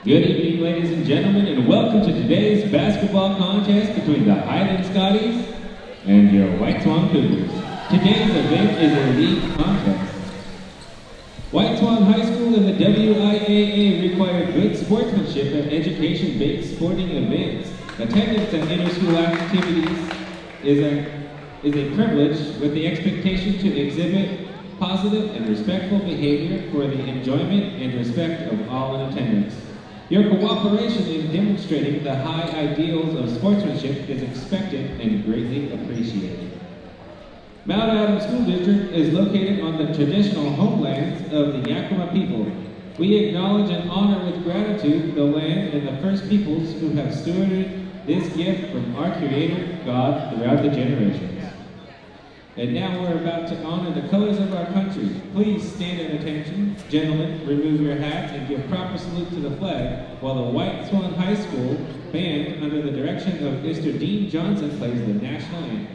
Good evening, ladies and gentlemen, and welcome to today's basketball contest between the Highland Scotties and your White Swan Cougars. Today's event is a league contest. White Swan High School and the WIAA require good sportsmanship at education-based sporting events. Attendance at inter-school activities is a privilege with the expectation to exhibit positive and respectful behavior for the enjoyment and respect of all in attendance. Your cooperation in demonstrating the high ideals of sportsmanship is expected and greatly appreciated. Mount Adams School District is located on the traditional homelands of the Yakima people. We acknowledge and honor with gratitude the land and the first peoples who have stewarded this gift from our Creator, God, throughout the generations. And now we're about to honor the colors of our country. Please stand at attention. Gentlemen, remove your hats and give proper salute to the flag while the White Swan High School band, under the direction of Mr. Dean Johnson, plays the national anthem.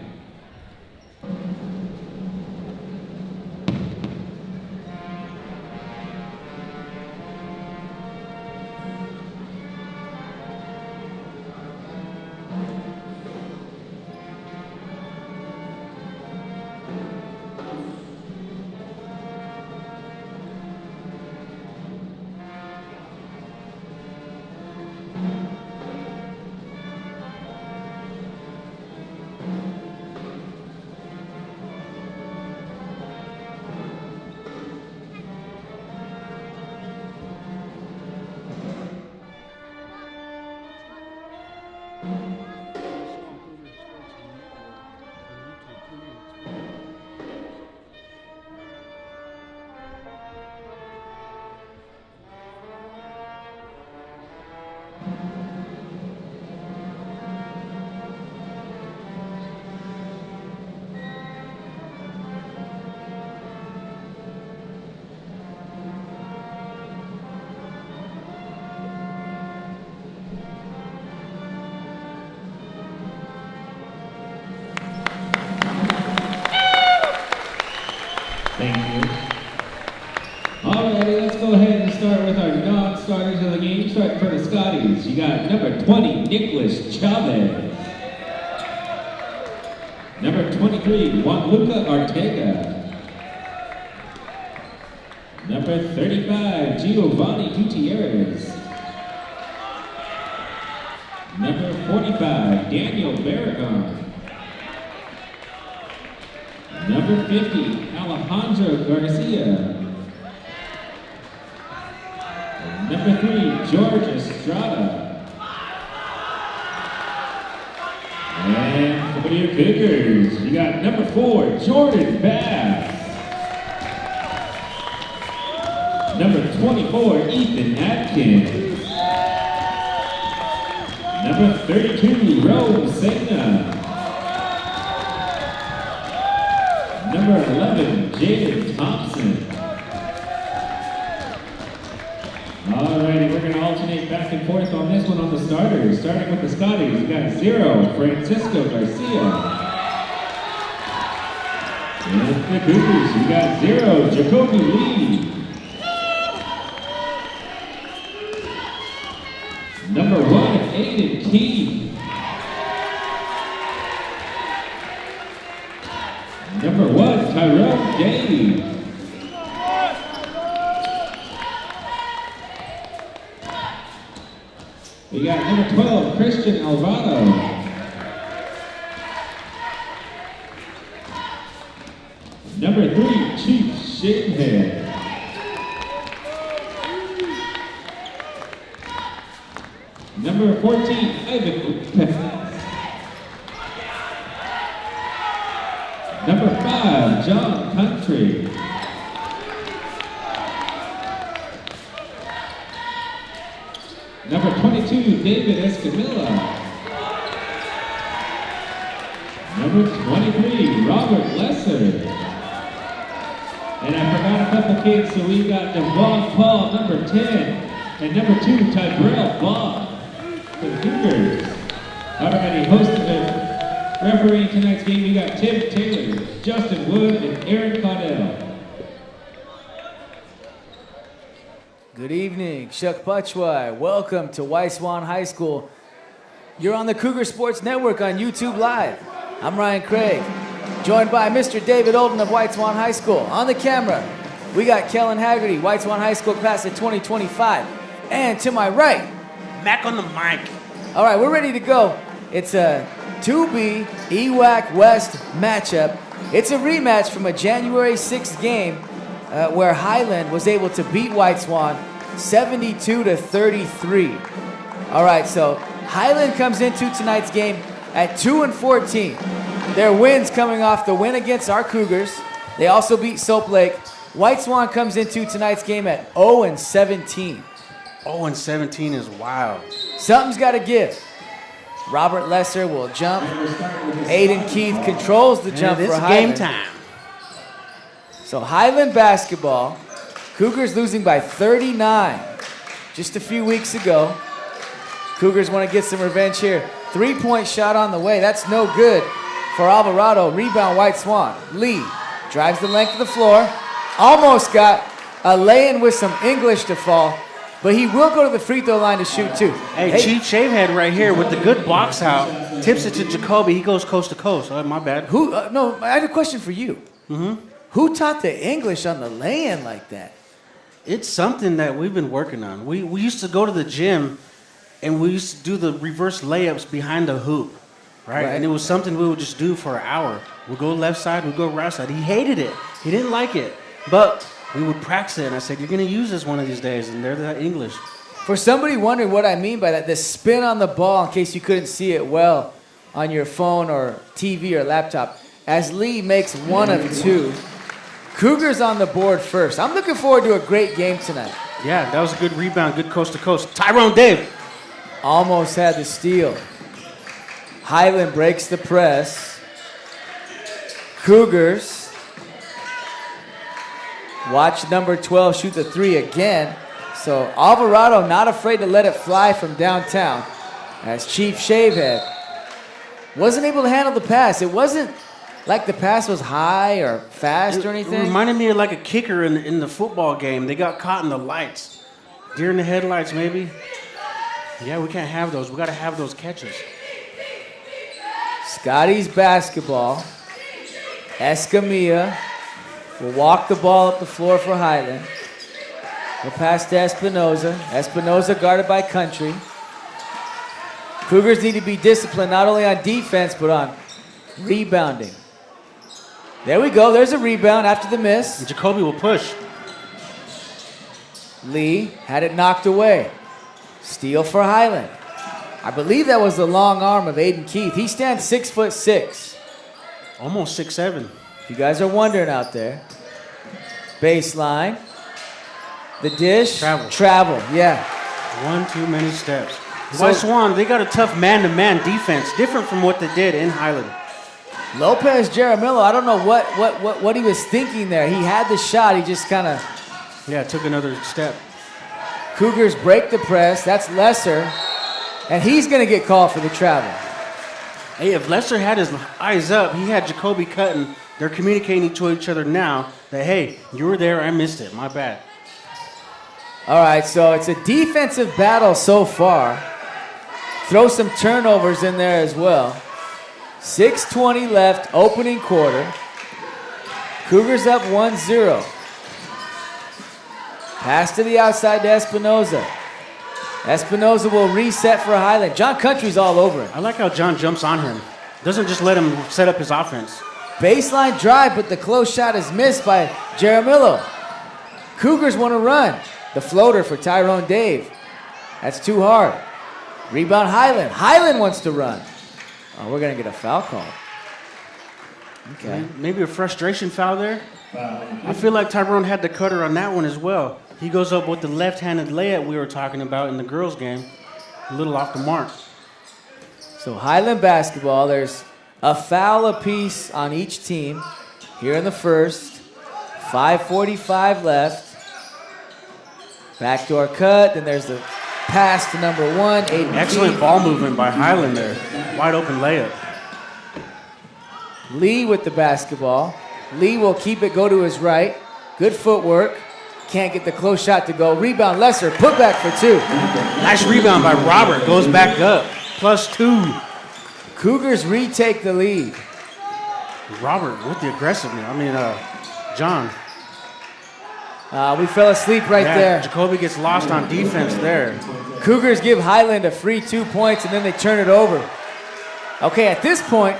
Thank you. Alrighty, let's go ahead and start with our non-starters of the game. Starting for the Scotties, you got number 20, Nicholas Chavez. Number 23, Juanluca Ortega. Number 35, Giovanni Gutierrez. Number 45, Daniel Barragon. Number 50, Alejandro Garcia. Number 3, George Estrada. And for your Cougars, you got number 4, Jordan Bass. Number 24, Ethan Atkins. Number 32, Rome Sena. Number 11, Jaden Thompson. Alrighty, we're going to alternate back and forth on this one on the starters. Starting with the Scotties, you got 0, Francisco Garcia. And the Cougars, you got 0, Jacoby Lee. Number 1, Aiden Keith. Number 1, Tyrone Davey. We got number 12, Christian Alvaro. Number 3, Chief Shapehead. Number 14, Ivan Pepper. Number 5, John Country. Number 22, David Escamilla. Number 23, Robert Lesser. And I forgot a couple kids, so we got Devon Paul, number 10, and number 2, Tyrell Bond for the Cougars. Alrighty, hosting the refereeing tonight's game, we got Tim Taylor, Justin Wood, and Aaron Caudell. Good evening, Shuk Pachwai. Welcome to Swan High School. You're on the Cougar Sports Network on YouTube Live. I'm Ryan Craig, joined by Mr. David Olden of Swan High School. On the camera, we got Kellen Haggerty, Swan High School class of 2025. And to my right, Mac on the mic. All right, we're ready to go. It's a 2B EWAC West matchup. It's a rematch from a January 6th game where Highland was able to beat Swan 72-33. All right, so Highland comes into tonight's game at 2-14. Their wins coming off the win against our Cougars. They also beat Soap Lake. Swan comes into tonight's game at 0-17. 0-17 is wild. Something's got to give. Robert Lesser will jump. Aiden Keith controls the jump for Highland. It's game time. So Highland basketball, Cougars losing by 39 just a few weeks ago. Cougars want to get some revenge here. 3-point shot on the way. That's no good for Alvarado. Rebound Swan. Lee drives the length of the floor. Almost got a lay-in with some English to fall. But he will go to the free throw line to shoot too. Hey, Chief Shavehead right here with the good box out. Tips it to Jacoby. He goes coast to coast. Oh, my bad. Who? No, I had a question for you. Who taught the English on the lay-in like that? It's something that we've been working on. We used to go to the gym, and we used to do the reverse layups behind the hoop, right? And it was something we would just do for an hour. We'd go left side, we'd go right side. He hated it. He didn't like it. But we would practice it, and I said, you're going to use this one of these days, and they're that English. For somebody wondering what I mean by that, the spin on the ball, in case you couldn't see it well on your phone or TV or laptop, as Lee makes one of two. Cougars on the board first. I'm looking forward to a great game tonight. Yeah, that was a good rebound, good coast to coast. Tyrone Dave. Almost had the steal. Highland breaks the press. Cougars watch number 12 shoot the three again. So Alvarado not afraid to let it fly from downtown as Chief Shavehead wasn't able to handle the pass. It wasn't like the pass was high or fast or anything. It reminded me of like a kicker in the football game. They got caught in the lights. Deer in the headlights, maybe. Yeah, we can't have those. We got to have those catches. Scotty's basketball. Escamilla will walk the ball up the floor for Highland. We'll pass to Espinoza. Espinoza guarded by Country. Cougars need to be disciplined not only on defense but on rebounding. There we go. There's a rebound after the miss. And Jacoby will push. Lee had it knocked away. Steal for Highland. I believe that was the long arm of Aiden Keith. He stands 6'6". Almost 6'7". If you guys are wondering out there. Baseline. The dish. Travel, yeah. One too many steps. Swan, they got a tough man-to-man defense, different from what they did in Highland. Lopez Jaramillo, I don't know what he was thinking there. He had the shot, he just kind of... Yeah, took another step. Cougars break the press, that's Lesser, and he's going to get called for the travel. Hey, if Lesser had his eyes up, he had Jacoby cutting. They're communicating to each other now that, hey, you were there, I missed it, my bad. All right, so it's a defensive battle so far. Throw some turnovers in there as well. 6:20 left, opening quarter. Cougars up 1-0. Pass to the outside to Espinoza. Espinoza will reset for Highland. John Country's all over it. I like how John jumps on him. Doesn't just let him set up his offense. Baseline drive, but the close shot is missed by Jaramillo. Cougars want to run. The floater for Tyrone Dave. That's too hard. Rebound Highland. Highland wants to run. Oh, we're going to get a foul call. Okay. Maybe a frustration foul there. I feel like Tyrone had the cutter on that one as well. He goes up with the left-handed layup we were talking about in the girls' game. A little off the mark. So Highland basketball, there's a foul apiece on each team here in the first. 5:45 left. Backdoor cut, then there's the pass to number 1. Excellent ball movement by Highland there. Wide open layup. Lee with the basketball. Lee will keep it, go to his right. Good footwork. Can't get the close shot to go. Rebound, Lesser, put back for 2. Nice rebound by Robert. Goes back up. +2. Cougars retake the lead. Robert with the aggressiveness. John. We fell asleep right there. Jacoby gets lost on defense there. Cougars give Highland a free 2 points, and then they turn it over. Okay, at this point,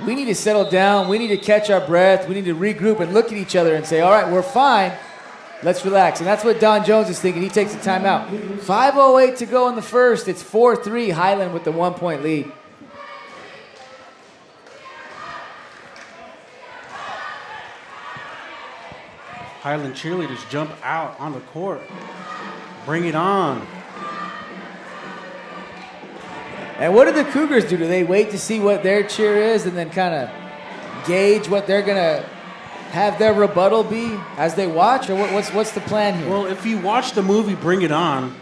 we need to settle down. We need to catch our breath. We need to regroup and look at each other and say, all right, we're fine. Let's relax. And that's what Don Jones is thinking. He takes a timeout. 5:08 to go in the first. It's 4-3, Highland with the 1-point lead. Highland cheerleaders jump out on the court. Bring it on. And what do the Cougars do? Do they wait to see what their cheer is and then kind of gauge what they're going to have their rebuttal be as they watch? Or what's the plan here? Well, if you watch the movie Bring It On,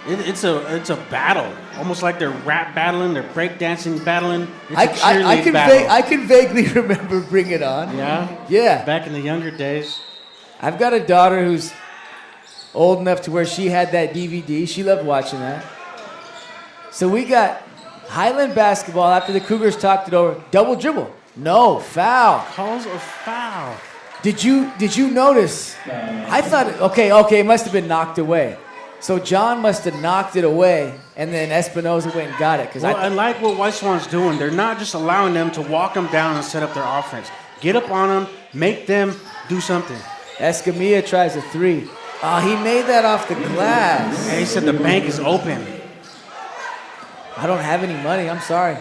it's a battle. Almost like they're rap battling, they're breakdancing battling. It's a cheerleading battle. I can vaguely remember Bring It On. Yeah? Yeah. Back in the younger days. I've got a daughter who's old enough to where she had that DVD. She loved watching that. So we got Highland basketball after the Cougars talked it over. Double dribble. No, foul. Calls a foul. Did you notice? I thought, okay, it must have been knocked away. So John must have knocked it away, and then Espinoza went and got it. I like what White Swan's doing. They're not just allowing them to walk them down and set up their offense. Get up on them, make them do something. Escamilla tries a 3. Oh, he made that off the glass. And he said the bank is open. I don't have any money. I'm sorry.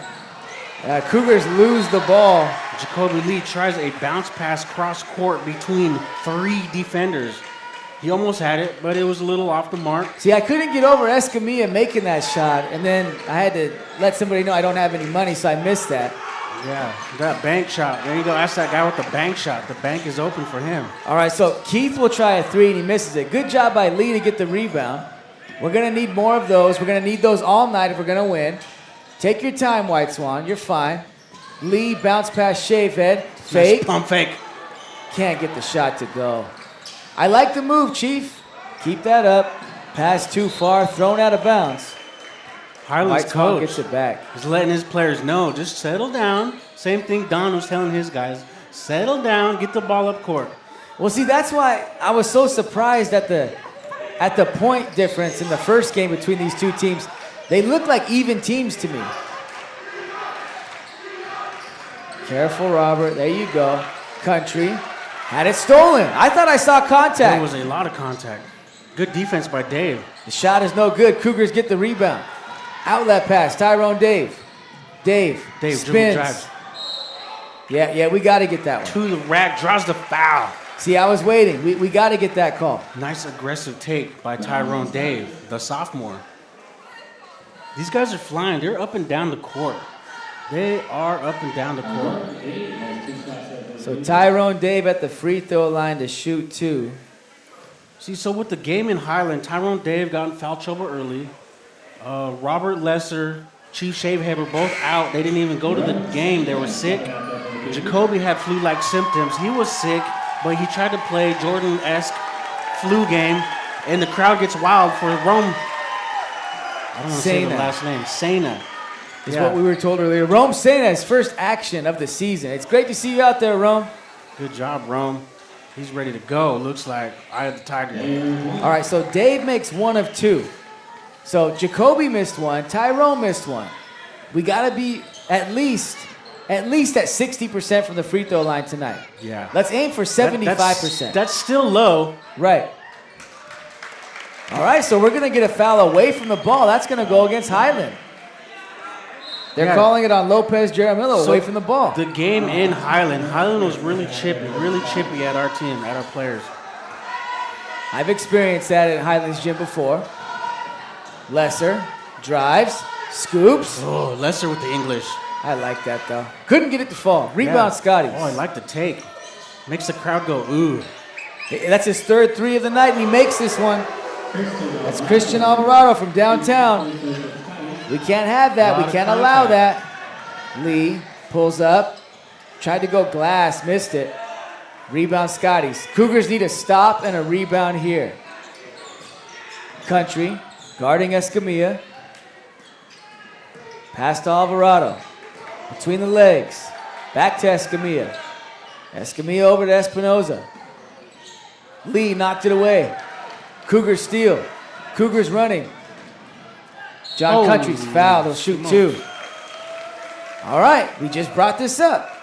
Cougars lose the ball. Jacoby Lee tries a bounce pass cross court between 3 defenders. He almost had it, but it was a little off the mark. See, I couldn't get over Escamilla making that shot, and then I had to let somebody know I don't have any money, so I missed that. Yeah, that bank shot. There you go. That's that guy with the bank shot. The bank is open for him. All right, so Keith will try a 3, and he misses it. Good job by Lee to get the rebound. We're going to need more of those. We're going to need those all night if we're going to win. Take your time, White Swan. You're fine. Lee bounce past Shavehead. Fake. Nice pump fake. Can't get the shot to go. I like the move, Chief. Keep that up. Pass too far. Thrown out of bounds. Highland's White Swan coach gets it back. He's letting his players know, just settle down. Same thing Don was telling his guys. Settle down. Get the ball up court. Well, see, that's why I was so surprised at the point difference in the first game between these two teams. They look like even teams to me. Careful, Robert. There you go. Country. Had it stolen. I thought I saw contact. There was a lot of contact. Good defense by Dave. The shot is no good. Cougars get the rebound. Outlet pass. Tyrone Dave. Dave dribble spins. drives. Yeah, we got to get that one. To the rack, draws the foul. See, I was waiting. We got to get that call. Nice aggressive take by Tyrone Dave, the sophomore. These guys are flying. They're up and down the court. They are up and down the court. So Tyrone Dave at the free throw line to shoot 2. See, so with the game in Highland, Tyrone Dave got in foul trouble early. Robert Lesser, Chief Shavehead were both out. They didn't even go to the game. They were sick. Jacoby had flu-like symptoms. He was sick, but he tried to play Jordan-esque flu game, and the crowd gets wild for Rome. I don't want to say the last name. Sena. Is what we were told earlier. Rome Sena's first action of the season. It's great to see you out there, Rome. Good job, Rome. He's ready to go. Looks like Eye of the Tiger. All right, so Dave makes 1 of 2. So Jacoby missed 1. Tyrone missed 1. We got to be at least at 60% from the free throw line tonight. Yeah. Let's aim for 75%. That's still low. Right. All right, so we're going to get a foul away from the ball. That's going to go against Highland. They're calling it on Lopez Jaramillo away from the ball. The game in Highland was really chippy at our team, at our players. I've experienced that at Highlands Gym before. Lesser drives, scoops. Oh, Lesser with the English. I like that, though. Couldn't get it to fall. Rebound, Scotty. Oh, I like the take. Makes the crowd go, ooh. That's his 3rd 3 of the night, and he makes this one. That's Christian Alvarado from downtown. We can't have that. We can't allow that. Lee pulls up. Tried to go glass. Missed it. Rebound Scotties. Cougars need a stop and a rebound here. Country guarding Escamilla. Pass to Alvarado. Between the legs. Back to Escamilla. Escamilla over to Espinoza. Lee knocked it away. Cougars steal. Cougars running. John Country's fouled. He'll shoot 2. All right, we just brought this up.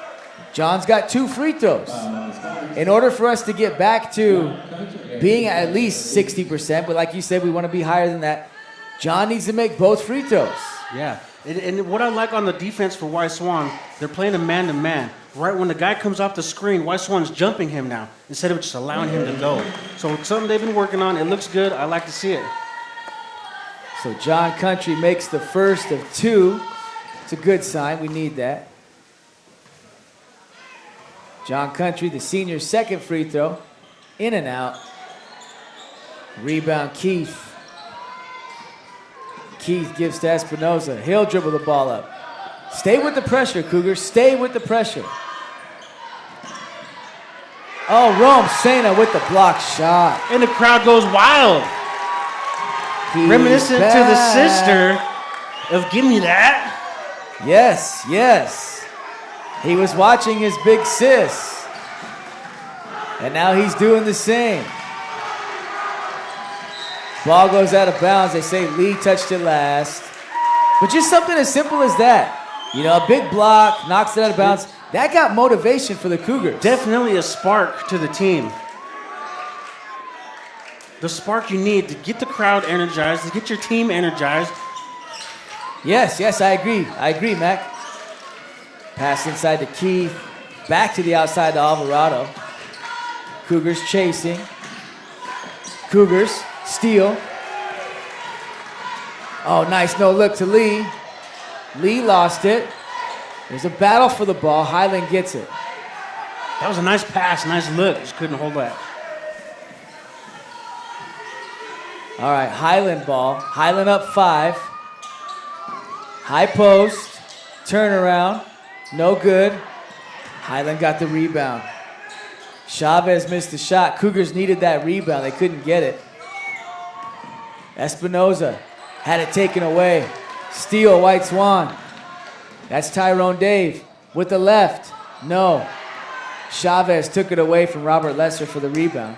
John's got 2 free throws. In order for us to get back to being at least 60%, but like you said, we want to be higher than that, John needs to make both free throws. Yeah, and what I like on the defense for White Swan, they're playing a man-to-man. Right when the guy comes off the screen, White Swan's jumping him now instead of just allowing him to go. So it's something they've been working on. It looks good. I like to see it. So John Country makes the first of 2. It's a good sign. We need that. John Country, the senior's second free throw. In and out. Rebound Keith. Keith gives to Espinoza. He'll dribble the ball up. Stay with the pressure, Cougars. Stay with the pressure. Oh, Rome Sena with the block shot. And the crowd goes wild. Reminiscent to the sister of Give Me That. Yes, yes. He was watching his big sis. And now he's doing the same. Ball goes out of bounds. They say Lee touched it last. But just something as simple as that. You know, a big block, knocks it out of bounds. That got motivation for the Cougars. Definitely a spark to the team. The spark you need to get the crowd energized, to get your team energized. Yes, I agree. I agree, Mac. Pass inside to Keith. Back to the outside to Alvarado. Cougars chasing. Cougars steal. Oh, nice no look to Lee. Lee lost it. There's a battle for the ball. Highland gets it. That was a nice pass, nice look. Just couldn't hold that. All right, Highland ball. Highland up 5. High post. Turnaround. No good. Highland got the rebound. Chavez missed the shot. Cougars needed that rebound. They couldn't get it. Espinoza had it taken away. Steal, White Swan. That's Tyrone Dave with the left. No. Chavez took it away from Robert Lesser for the rebound.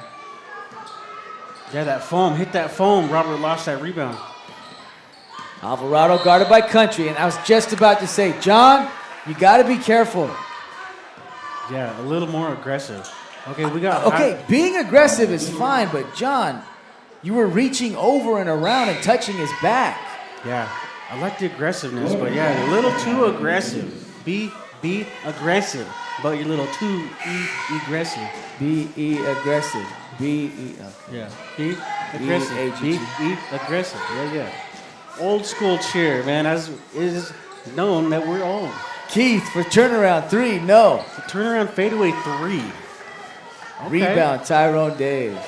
Yeah, that foam. Hit that foam. Robert lost that rebound. Alvarado guarded by Country. And I was just about to say, John, you got to be careful. Yeah, a little more aggressive. Okay, we got... Okay, being aggressive is fine, but John, you were reaching over and around and touching his back. Yeah, I like the aggressiveness, but yeah, a little too aggressive. Be aggressive, but you're a little too aggressive. Be aggressive. Yeah, be aggressive. Be aggressive. Yeah. Old school cheer, man. As is known that we're old. Keith for turnaround 3, no. Turnaround fadeaway 3. Okay. Rebound, Tyrone Dave.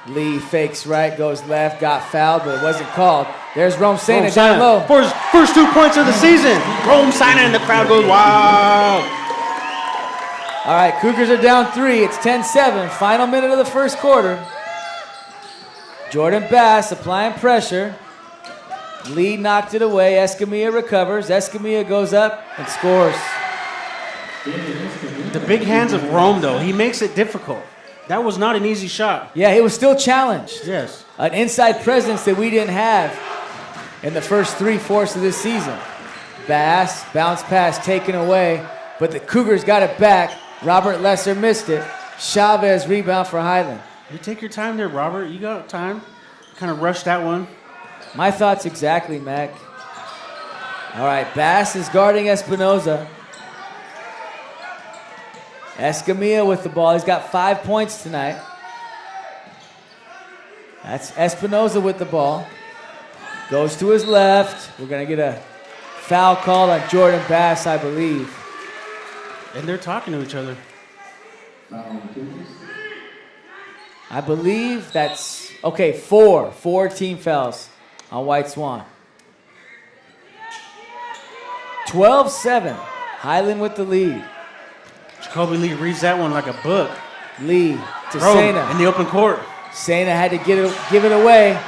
Lee fakes right, goes left, got fouled, but it wasn't called. There's Rome Sena down low. First 2 points of the season. Rome Sena and the crowd goes wild. All right, Cougars are down 3. It's 10-7. Final minute of the first quarter. Jordan Bass applying pressure. Lee knocked it away. Escamilla recovers. Escamilla goes up and scores. The big hands of Rome, though. He makes it difficult. That was not an easy shot. Yeah, he was still challenged. Yes. An inside presence that we didn't have in the first 3/4 of this season. Bass, bounce pass taken away, but the Cougars got it back. Robert Lesser missed it. Chavez rebound for Highland. You take your time there, Robert. You got time. Kind of rushed that one. My thoughts exactly, Mac. All right, Bass is guarding Espinoza. Escamilla with the ball. He's got 5 points tonight. That's Espinoza with the ball. Goes to his left. We're going to get a foul call on Jordan Bass, I believe. And they're talking to each other. I believe that's, okay, 4. 4 team fouls on White Swan. 12-7. Highland with the lead. Jacoby Lee reads that one like a book. Lee to Rome Sena. in the open court. Sena had to give it away.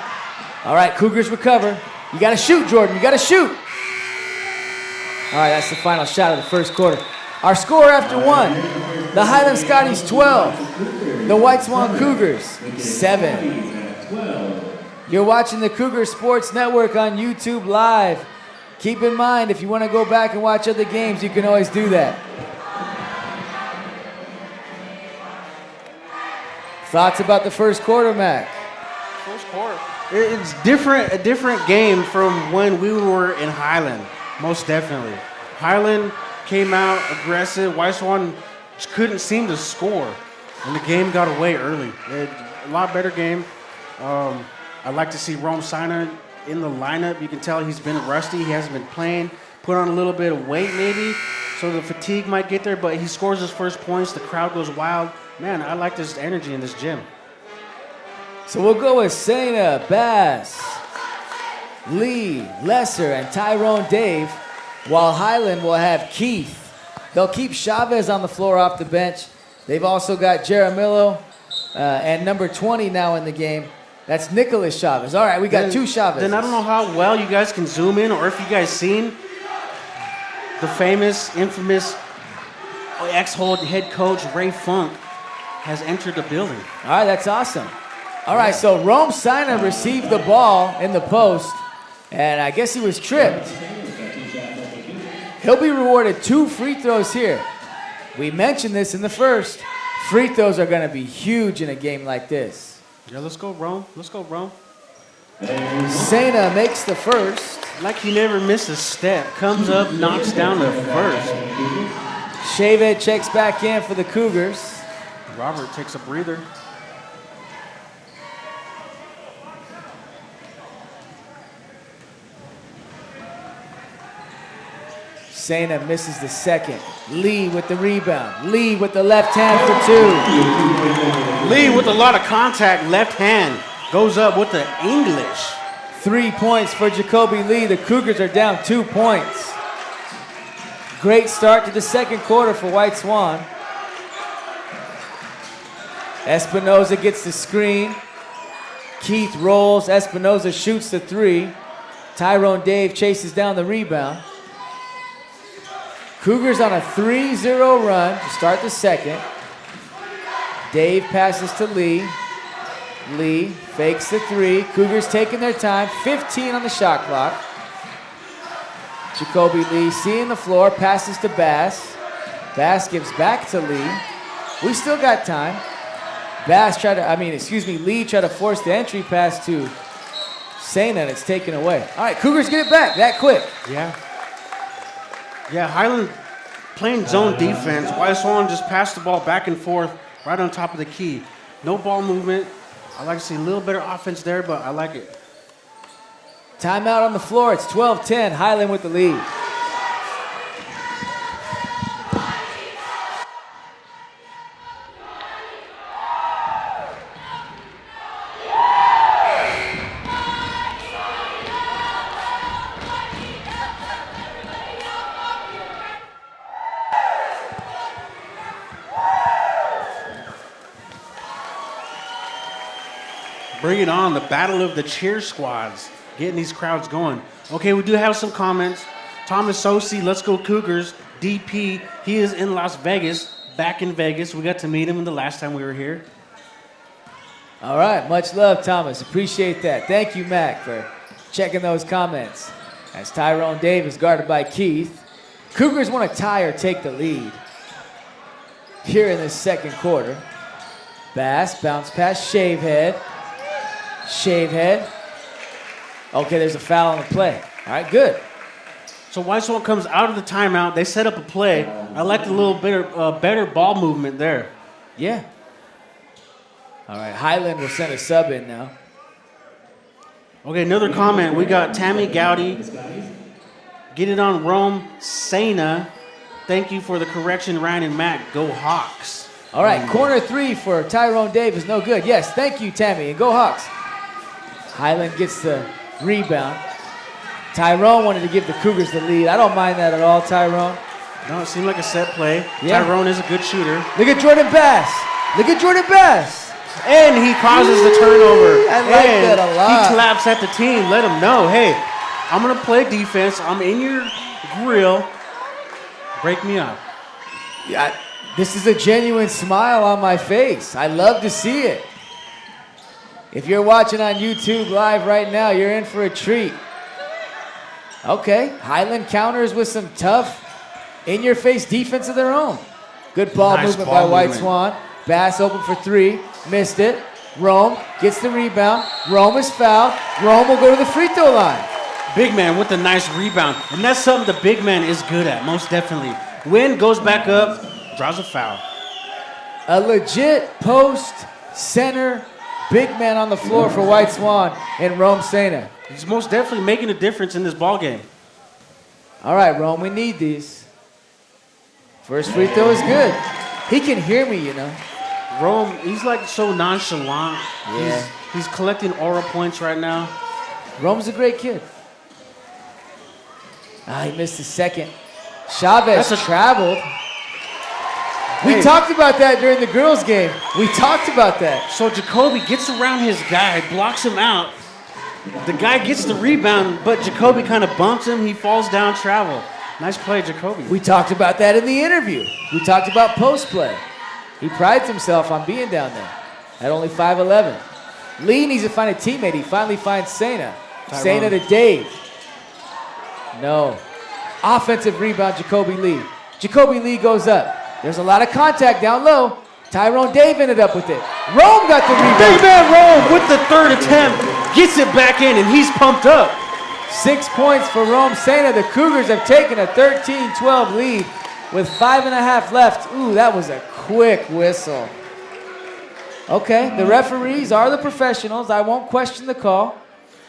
All right, Cougars recover. You got to shoot, Jordan. You got to shoot. All right, that's the final shot of the first quarter. Our score after one, the Highland Scotties 12, the White Swan Cougars 7. You're watching the Cougar Sports Network on YouTube Live. Keep in mind, if you want to go back and watch other games, you can always do that. Thoughts about the first quarter, Mac? First quarter. It's a different game from when we were in Highland, most definitely. Highland came out aggressive. White Swan couldn't seem to score, and the game got away early. A lot better game. I'd like to see Rome Sina in the lineup. You can tell he's been rusty. He hasn't been playing. Put on a little bit of weight maybe, so the fatigue might get there, but he scores his first points. The crowd goes wild. Man, I like this energy in this gym. So we'll go with Sena, Bass, Lee, Lesser, and Tyrone Dave, while Highland will have Keith. They'll keep Chavez on the floor off the bench. They've also got Jaramillo and number 20 now in the game. That's Nicholas Chavez. All right, we got two Chavez. Then I don't know how well you guys can zoom in, or if you guys seen the famous, infamous ex-head coach Ray Funk has entered the building. All right, that's awesome. All right, so Rome Sina received the ball in the post, and I guess he was tripped. He'll be rewarded 2 free throws here. We mentioned this in the first. Free throws are going to be huge in a game like this. Yeah, let's go, Rome. Let's go, Rome. Sena makes the first. Like he never missed a step. Comes up, knocks down the first. Chavez checks back in for the Cougars. Robert takes a breather. Sena misses the second. Lee with the rebound. Lee with the left hand for 2. Lee with a lot of contact, left hand. Goes up with the English. 3 points for Jacoby Lee. The Cougars are down 2 points. Great start to the second quarter for White Swan. Espinoza gets the screen. Keith rolls. Espinoza shoots the 3. Tyrone Dave chases down the rebound. Cougars on a 3-0 run to start the second. Dave passes to Lee. Lee fakes the 3. Cougars taking their time. 15 on the shot clock. Jacoby Lee seeing the floor, passes to Bass. Bass gives back to Lee. We still got time. Lee tried to force the entry pass to Sena, and it's taken away. All right, Cougars get it back that quick. Yeah, Highland playing zone defense. White Swan just passed the ball back and forth right on top of the key. No ball movement. I like to see a little better offense there, but I like it. Timeout on the floor. It's 12-10. Highland with the lead. Bring it on, the battle of the cheer squads. Getting these crowds going. Okay, we do have some comments. Thomas Sosi, let's go Cougars. DP, he is in Las Vegas, back in Vegas. We got to meet him the last time we were here. All right, much love, Thomas. Appreciate that. Thank you, Mac, for checking those comments. As Tyrone Davis guarded by Keith. Cougars want to tie or take the lead here in this second quarter. Bass, bounce pass, Shavehead. Shavehead. Okay, there's a foul on the play. All right, good. So White Swan comes out of the timeout. They set up a play. I like the little bit better ball movement there. Yeah. All right, Highland will send a sub in now. Okay, another comment. We got Tammy Gowdy. Get it on Rome Sena. Thank you for the correction, Ryan and Matt. Go Hawks. All right, corner 3 for Tyrone Davis. No good. Yes, thank you, Tammy, and go Hawks. Highland gets the rebound. Tyrone wanted to give the Cougars the lead. I don't mind that at all, Tyrone. No, it seemed like a set play. Yeah. Tyrone is a good shooter. Look at Jordan Bass. Look at Jordan Bass. And he causes the turnover. I like that a lot. He claps at the team. Let them know, hey, I'm going to play defense. I'm in your grill. Break me up. Yeah, this is a genuine smile on my face. I love to see it. If you're watching on YouTube live right now, you're in for a treat. Okay, Highland counters with some tough, in-your-face defense of their own. Good ball movement by White Swan. Bass open for three, missed it. Rome gets the rebound. Rome is fouled. Rome will go to the free throw line. Big man with a nice rebound. And that's something the big man is good at, most definitely. Win, goes back up, draws a foul. A legit post center big man on the floor for White Swan and Rome Sena. He's most definitely making a difference in this ball game. All right, Rome, we need these. First free throw is good. He can hear me, you know. Rome, he's like so nonchalant. Yeah. He's collecting aura points right now. Rome's a great kid. He missed his second. Chavez traveled. We talked about that during the girls' game. We talked about that. So Jacoby gets around his guy, blocks him out. The guy gets the rebound, but Jacoby kind of bumps him. He falls down, travel. Nice play, Jacoby. We talked about that in the interview. We talked about post play. He prides himself on being down there at only 5'11". Lee needs to find a teammate. He finally finds Sena. Sena to Dave. No. Offensive rebound, Jacoby Lee. Jacoby Lee goes up. There's a lot of contact down low. Tyrone Dave ended up with it. Rome got the rebound. Big man Rome with the third attempt. Gets it back in, and he's pumped up. 6 points for Rome Sena. The Cougars have taken a 13-12 lead with 5.5 left. Ooh, that was a quick whistle. Okay, the referees are the professionals. I won't question the call.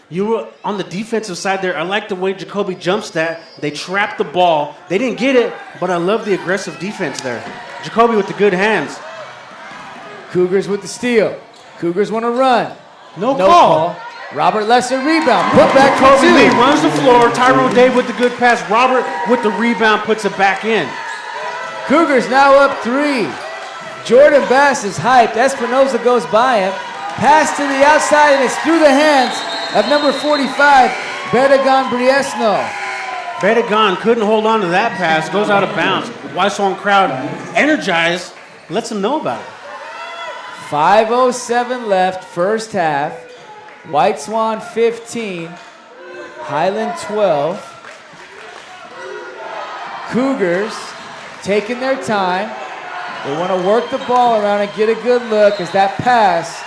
You were on the defensive side there. I like the way Jacoby jumps that. They trapped the ball. They didn't get it, but I love the aggressive defense there. Jacoby with the good hands. Cougars with the steal. Cougars want to run. No call. Robert Lesser rebound. Put back Jacoby Lee runs the floor. Tyrone Dave with the good pass. Robert with the rebound puts it back in. Cougars now up 3. Jordan Bass is hyped. Espinoza goes by him. Pass to the outside, and it's through the hands of number 45, Bedegan Briesno. Bedegan couldn't hold on to that pass. Goes out of bounds. White Swan crowd energized. Lets them know about it. 5:07 left, first half. White Swan 15, Highland 12. Cougars taking their time. They want to work the ball around and get a good look as that pass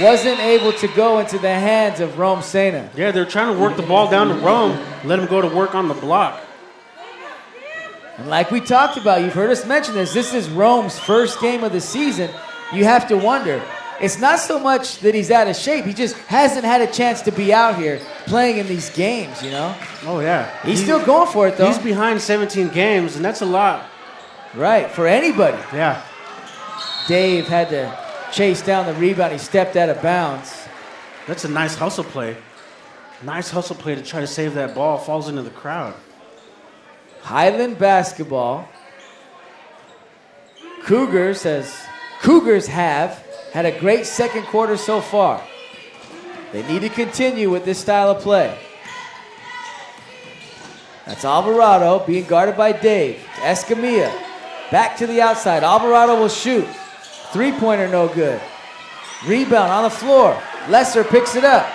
wasn't able to go into the hands of Rome Sena. Yeah, they're trying to work the ball down to Rome, let him go to work on the block. And like we talked about, you've heard us mention this is Rome's first game of the season. You have to wonder, it's not so much that he's out of shape, he just hasn't had a chance to be out here playing in these games, you know? Oh, yeah. He's still going for it, though. He's behind 17 games, and that's a lot. Right, for anybody. Yeah. Dave had to chase down the rebound. He stepped out of bounds. That's a nice hustle play. Nice hustle play to try to save that ball. Falls into the crowd. Highland basketball. Cougars have had a great second quarter so far. They need to continue with this style of play. That's Alvarado being guarded by Dave. Escamilla back to the outside. Alvarado will shoot. Three-pointer no good. Rebound on the floor. Lesser picks it up.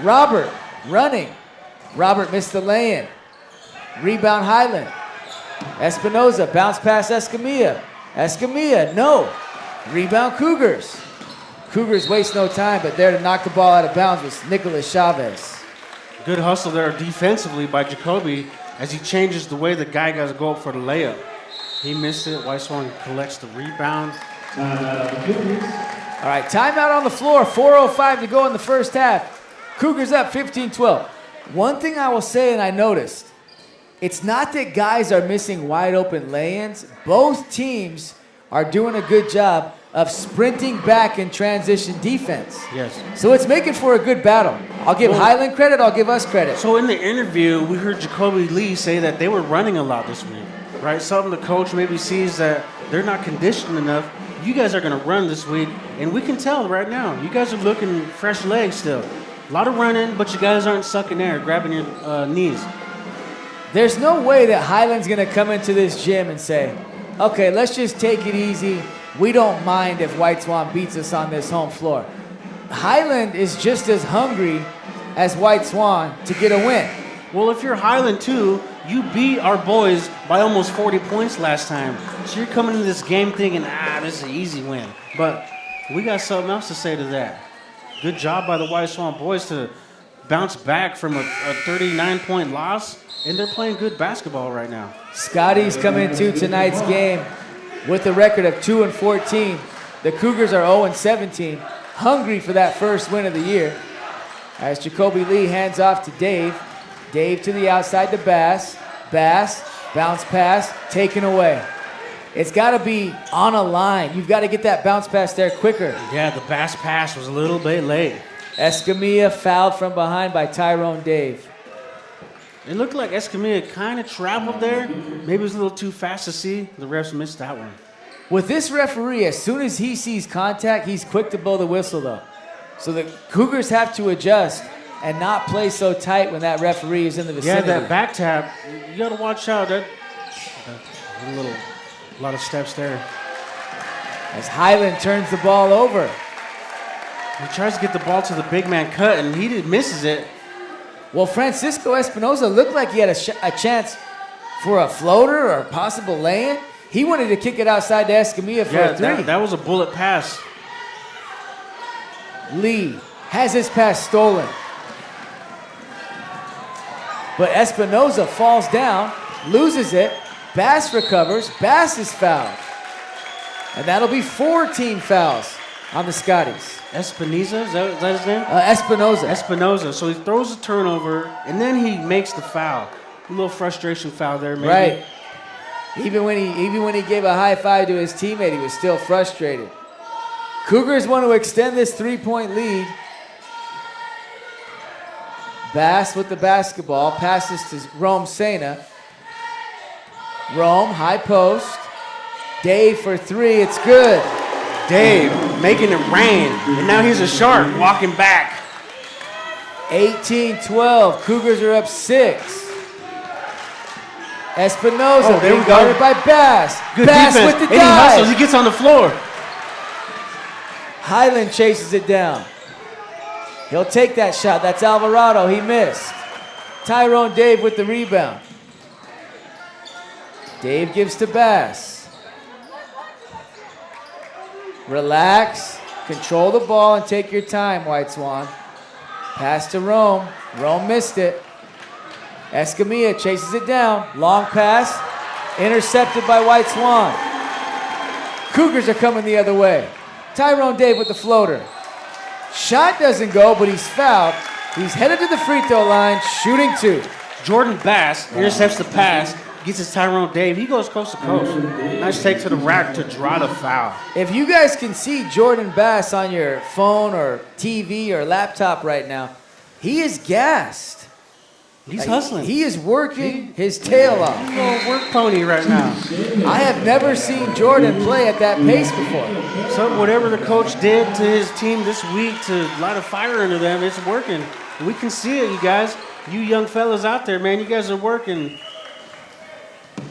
Robert running. Robert missed the lay-in. Rebound Highland. Espinoza bounce pass Escamilla. Escamilla, no. Rebound Cougars. Cougars waste no time, but there to knock the ball out of bounds was Nicholas Chavez. Good hustle there defensively by Jacoby as he changes the way the guy got to go up for the layup. He missed it. White Swan collects the rebound. All right, timeout on the floor. 4:05 to go in the first half. Cougars up 15-12. One thing I will say, and I noticed, it's not that guys are missing wide open lay-ins. Both teams are doing a good job of sprinting back in transition defense. Yes. So it's making for a good battle. I'll give Highland credit, I'll give us credit. So in the interview, we heard Jacoby Lee say that they were running a lot this week. right? Something the coach maybe sees that they're not conditioned enough. You guys are going to run this week, and we can tell right now. You guys are looking fresh legs still. A lot of running, but you guys aren't sucking air, grabbing your knees. There's no way that Highland's going to come into this gym and say, okay, let's just take it easy. We don't mind if White Swan beats us on this home floor. Highland is just as hungry as White Swan to get a win. Well, if you're Highland too, you beat our boys by almost 40 points last time. So you're coming into this game thinking, this is an easy win. But we got something else to say to that. Good job by the White Swan boys to bounce back from a 39-point loss, and they're playing good basketball right now. Scotty's coming into tonight's game with a record of 2-14. The Cougars are 0-17, hungry for that first win of the year. As Jacoby Lee hands off to Dave. Dave to the outside to Bass. Bass, bounce pass, taken away. It's got to be on a line. You've got to get that bounce pass there quicker. Yeah, the Bass pass was a little bit late. Escamilla fouled from behind by Tyrone Dave. It looked like Escamilla kind of traveled there. Maybe it was a little too fast to see. The refs missed that one. With this referee, as soon as he sees contact, he's quick to blow the whistle, though. So the Cougars have to adjust and not play so tight when that referee is in the vicinity. Yeah, that back tap, you got to watch out. A lot of steps there. As Highland turns the ball over. He tries to get the ball to the big man cut, and he misses it. Well, Francisco Espinoza looked like he had a chance for a floater or a possible lay-in. He wanted to kick it outside to Escamilla for a three. That was a bullet pass. Lee has his pass stolen. But Espinoza falls down, loses it. Bass recovers. Bass is fouled. And that'll be 4 team fouls on the Scotties. Espinoza, is that his name? Espinoza. Espinoza. So he throws a turnover, and then he makes the foul. A little frustration foul there, maybe. Right. Even when he gave a high five to his teammate, he was still frustrated. Cougars want to extend this 3-point lead. Bass with the basketball, passes to Rome Sena. Rome, high post. Dave for 3, it's good. Dave making it rain, and now he's a shark walking back. 18-12, Cougars are up 6. Espinoza there we being guarded by Bass. Good Bass defense. with the And he hustles, dive. he gets on the floor. Highland chases it down. He'll take that shot. That's Alvarado. He missed. Tyrone Dave with the rebound. Dave gives to Bass. Relax. Control the ball and take your time, White Swan. Pass to Rome. Rome missed it. Escamilla chases it down. Long pass. Intercepted by White Swan. Cougars are coming the other way. Tyrone Dave with the floater. Shot doesn't go, but he's fouled. He's headed to the free throw line, shooting 2. Jordan Bass intercepts the pass, gets his Tyrone Dave. He goes coast to coast. Nice take to the rack to draw the foul. If you guys can see Jordan Bass on your phone or TV or laptop right now, he is gassed. He's hustling. He is working his tail off. He's a little work pony right now. I have never seen Jordan play at that pace before. So whatever the coach did to his team this week to light a fire under them, it's working. We can see it, you guys. You young fellas out there, man, you guys are working.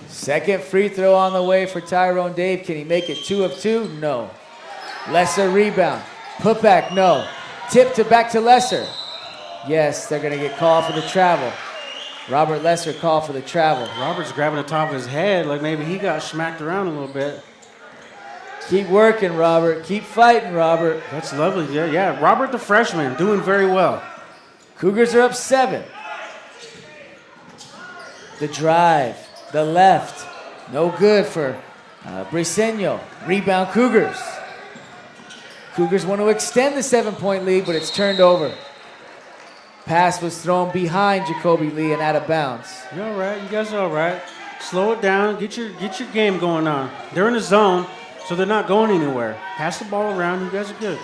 Second free throw on the way for Tyrone Dave. Can he make it 2 of 2? No. Lesser rebound. Put back, no. Tip to back to Lesser. Yes, they're going to get called for the travel. Robert Lesser called for the travel. Robert's grabbing the top of his head like maybe he got smacked around a little bit. Keep working, Robert. Keep fighting, Robert. That's lovely. Yeah. Robert the freshman doing very well. Cougars are up 7. The drive, the left, no good for Briseño. Rebound Cougars. Cougars want to extend the 7-point lead, but it's turned over. Pass was thrown behind Jacoby Lee and out of bounds. You're all right. You guys are all right. Slow it down. Get your game going on. They're in the zone, so they're not going anywhere. Pass the ball around. You guys are good.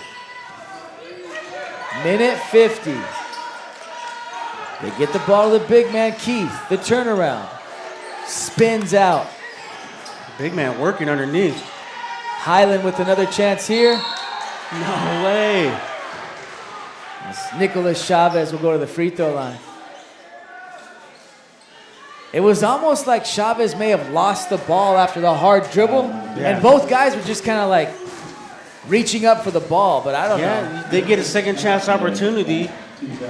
Minute 50. They get the ball to the big man, Keith. The turnaround. Spins out. Big man working underneath. Highland with another chance here. No way. Nicholas Chavez will go to the free throw line. It was almost like Chavez may have lost the ball after the hard dribble, and both guys were just kind of like reaching up for the ball, but I don't know. Yeah, they get a second chance opportunity.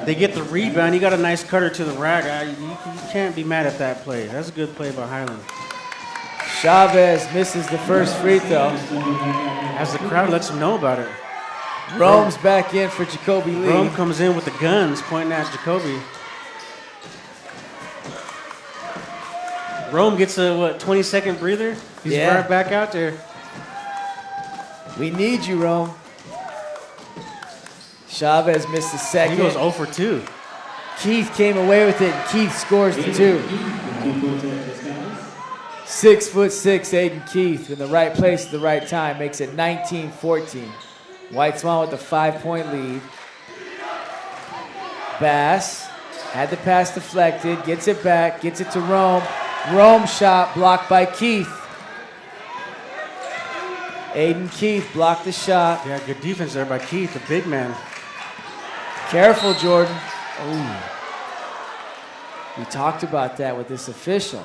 They get the rebound. He got a nice cutter to the rack. You can't be mad at that play. That's a good play by Highland. Chavez misses the first free throw. As the crowd lets him know about it. Rome's back in for Jacoby Lee. Rome comes in with the guns pointing at Jacoby. Rome gets a, 20-second breather? He's right back out there. We need you, Rome. Chavez missed the second. He goes 0 for 2. Keith came away with it, and Keith scores the 2. 6'6", Aiden Keith in the right place at the right time makes it 19-14. White Swan with the 5-point lead. Bass had the pass deflected, gets it back, gets it to Rome. Rome shot blocked by Keith. Aiden Keith blocked the shot. Yeah, good defense there by Keith, the big man. Careful, Jordan. Ooh. We talked about that with this official.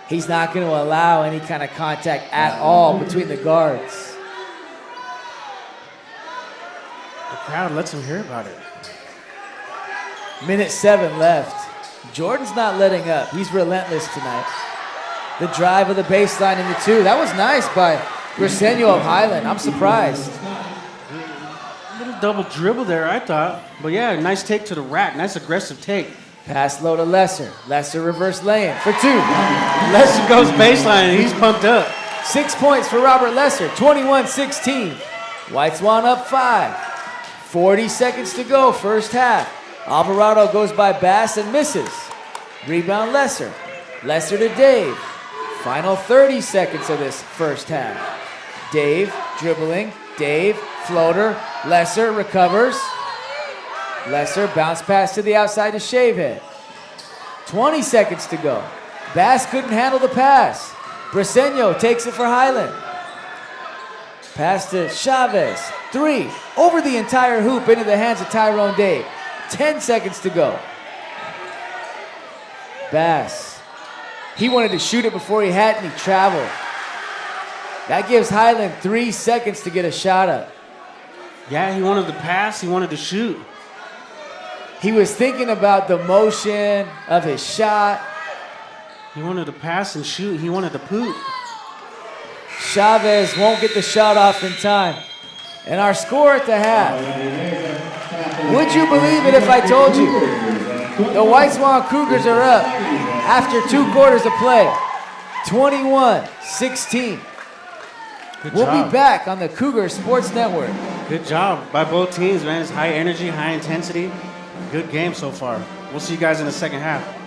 He's not going to allow any kind of contact at all between the guards. The crowd lets him hear about it. Minute 7 left. Jordan's not letting up. He's relentless tonight. The drive of the baseline in the 2. That was nice by Briseño of Highland. I'm surprised. A little double dribble there, I thought. But yeah, nice take to the rack. Nice aggressive take. Pass low to Lesser. Lesser reverse lay-in for 2. Lesser goes baseline and he's pumped up. 6 points for Robert Lesser. 21-16. White Swan up 5. 40 seconds to go, first half. Alvarado goes by Bass and misses. Rebound Lesser. Lesser to Dave. Final 30 seconds of this first half. Dave dribbling. Dave, floater. Lesser recovers. Lesser bounce pass to the outside to Shavehead. 20 seconds to go. Bass couldn't handle the pass. Briseño takes it for Highland. Pass to Chavez. 3. Over the entire hoop into the hands of Tyrone Dave. 10 seconds to go. Bass. He wanted to shoot it before he had it, and he traveled. That gives Highland 3 seconds to get a shot up. Yeah, he wanted to pass. He wanted to shoot. He was thinking about the motion of his shot. He wanted to pass and shoot. He wanted to poop. Chavez won't get the shot off in time. And our score at the half. Would you believe it if I told you the White Swan Cougars are up after 2 quarters of play? 21-16. We'll be back on the Cougar Sports Network. Good job by both teams, man. It's high energy, high intensity. Good game so far. We'll see you guys in the second half.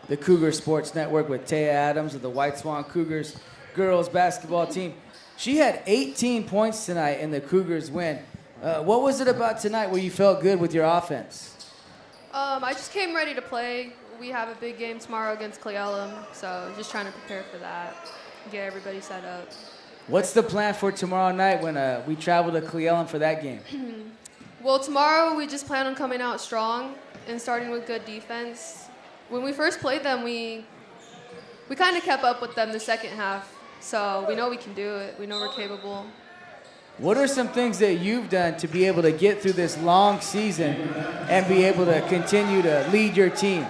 the Cougar Sports Network with Taya Adams of the White Swan Cougars girls basketball team. She had 18 points tonight in the Cougars win. What was it about tonight where you felt good with your offense? I just came ready to play. We have a big game tomorrow against Cleellum, so just trying to prepare for that, get everybody set up. What's the plan for tomorrow night when we travel to Cleellum for that game? Well, tomorrow we just plan on coming out strong and starting with good defense. When we first played them, we kind of kept up with them the second half, so we know we can do it. We know we're capable. What are some things that you've done to be able to get through this long season and be able to continue to lead your team?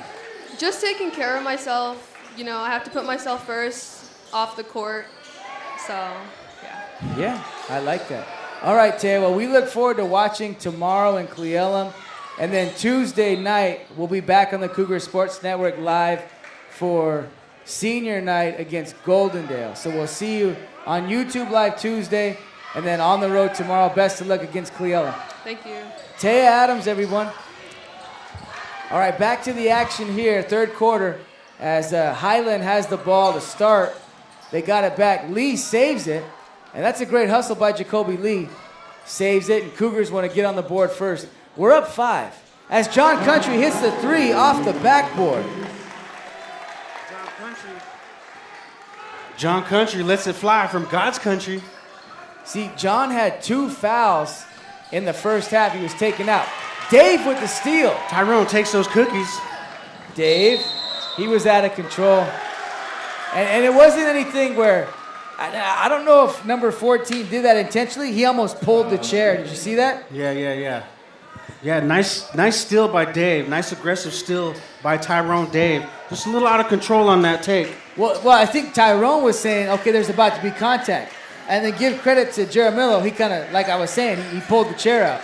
Just taking care of myself. You know, I have to put myself first off the court, so yeah. Yeah, I like that. All right, Taya, well, we look forward to watching tomorrow in Cleellum. And then Tuesday night, we'll be back on the Cougar Sports Network live for senior night against Goldendale. So we'll see you on YouTube Live Tuesday and then on the road tomorrow. Best of luck against Cleellum. Thank you. Taya Adams, everyone. All right, back to the action here, third quarter, as Highland has the ball to start. They got it back. Lee saves it, and that's a great hustle by Jacoby Lee. Saves it, and Cougars want to get on the board first. We're up 5 as John Country hits the 3 off the backboard. John Country lets it fly from God's country. See, John had 2 fouls in the first half. He was taken out. Dave with the steal. Tyrone takes those cookies. Dave, he was out of control. And it wasn't anything where, I don't know if number 14 did that intentionally. He almost pulled the chair. Did you see that? Yeah. Yeah, nice steal by Dave. Nice aggressive steal by Tyrone Dave. Just a little out of control on that take. Well, I think Tyrone was saying, okay, there's about to be contact. And then give credit to Jaramillo. He kind of, like I was saying, he pulled the chair out.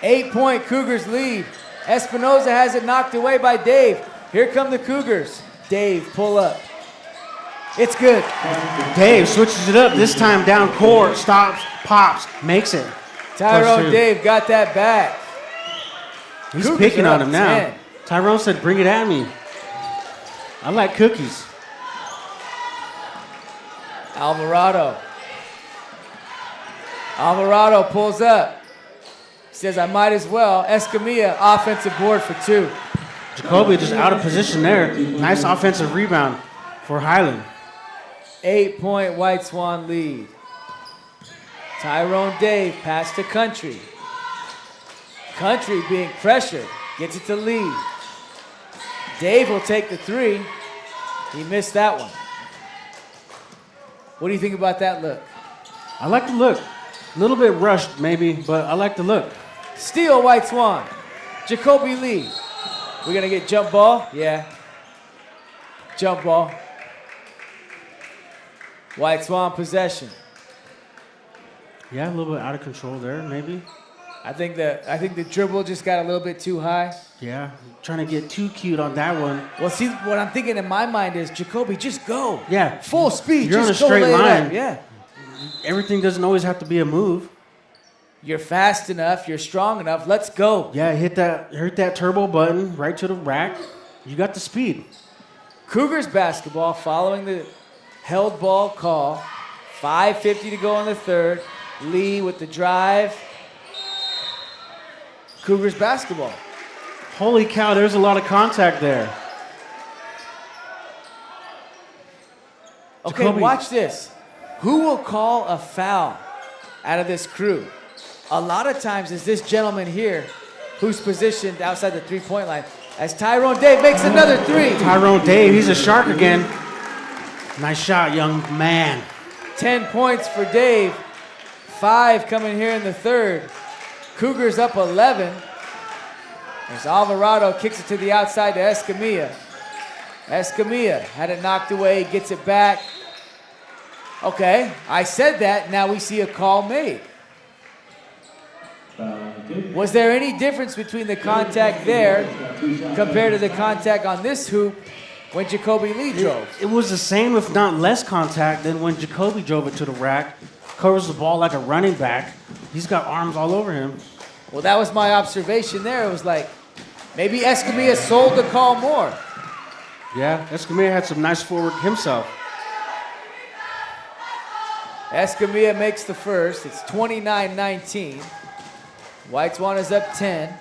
8-point Cougars lead. Espinoza has it knocked away by Dave. Here come the Cougars. Dave, pull up. It's good. Dave switches it up. This time down court. Stops, pops, makes it. Tyrone Dave got that back. He's Cougars picking are on up him now. 10. Tyrone said, bring it at me. I like cookies. Alvarado pulls up. Says, I might as well. Escamilla, offensive board for 2. Jacoby just out of position there. Nice offensive rebound for Highland. 8-point White Swan lead. Tyrone Dave pass to Country. Country being pressured. Gets it to Lee. Dave will take the 3. He missed that one. What do you think about that look? I like the look. A little bit rushed maybe, but I like the look. Steal White Swan. Jacoby Lee. We're going to get jump ball? Yeah. Jump ball. White Swan possession. Yeah, a little bit out of control there, maybe. I think the dribble just got a little bit too high. Yeah, trying to get too cute on that one. Well, see, what I'm thinking in my mind is, Jacoby, just go. Yeah. Full speed. You're just on a go straight lay it line. up. Yeah. Everything doesn't always have to be a move. You're fast enough. You're strong enough. Let's go. Yeah, hit that turbo button right to the rack. You got the speed. Cougars basketball following the held ball call. 5:50 to go in the third. Lee with the drive. Cougars basketball. Holy cow, there's a lot of contact there. Okay, Jacoby. watch this. Who will call a foul out of this crew? A lot of times it's this gentleman here who's positioned outside the three-point line as Tyrone Dave makes another 3. Tyrone Dave, he's a shark again. Nice shot, young man. 10 points for Dave. 5 coming here in the third. Cougars up 11. As Alvarado kicks it to the outside to Escamilla. Escamilla had it knocked away, gets it back. Okay, I said that. Now we see a call made. Was there any difference between the contact there compared to the contact on this hoop when Jacoby Lee drove? It was the same, if not less contact than when Jacoby drove it to the rack. Covers the ball like a running back. He's got arms all over him. Well, that was my observation there. It was like maybe Escamilla sold the call more. Yeah, Escamilla had some nice footwork himself. Escamilla makes the first. It's 29-19. White Swan is up 10.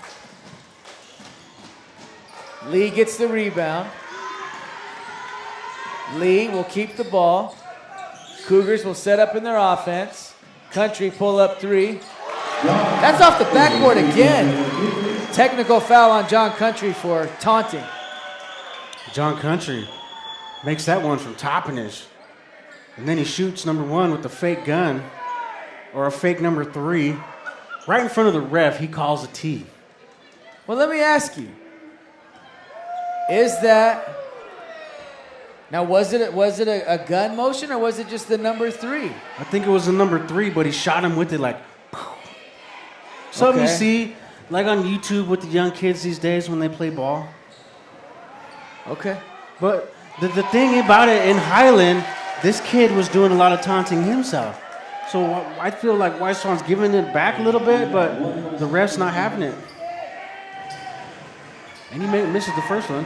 Lee gets the rebound. Lee will keep the ball. Cougars will set up in their offense. Country pull up three. That's off the backboard again. Technical foul on John Country for taunting. John Country makes that one from Toppenish. And then he shoots number one with the fake gun, or a fake number three. Right in front of the ref, he calls a T. Well, let me ask you. Is that... Now, was it a gun motion, or was it just the number three? I think it was the number three, but he shot him with it like... Something you see, like on YouTube with the young kids these days when they play ball. Okay. But the thing about it, in Highland, this kid was doing a lot of taunting himself. So I feel like White Swan's giving it back a little bit, but the ref's not having it. And he misses the first one.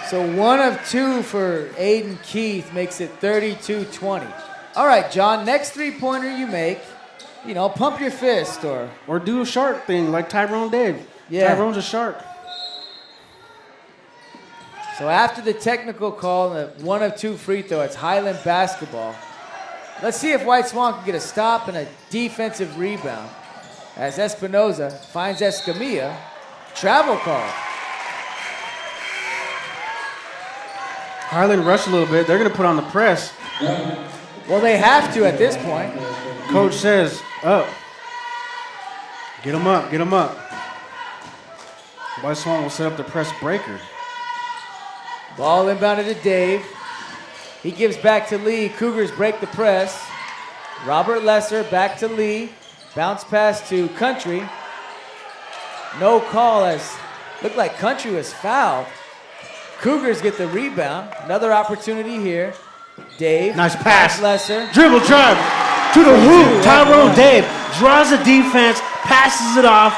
So 1 of 2 for Aiden Keith makes it 32-20. All right, John, next three-pointer you make, you know, pump your fist or do a shark thing like Tyrone did. Yeah. Tyrone's a shark. So after the technical call and the 1 of 2 free throw, it's Highland basketball. Let's see if White Swan can get a stop and a defensive rebound as Espinoza finds Escamilla. Travel call. Highland rushed a little bit. They're going to put on the press. Well, they have to at this point. Coach says, up. Get him up, get him up. White Swan will set up the press breaker. Ball inbounded to Dave. He gives back to Lee. Cougars break the press. Robert Lesser back to Lee. Bounce pass to Country. No call as looked like Country was fouled. Cougars get the rebound. Another opportunity here. Dave. Nice pass. Lesser. Dribble drive to the hoop. Tyrone Dave draws the defense, passes it off,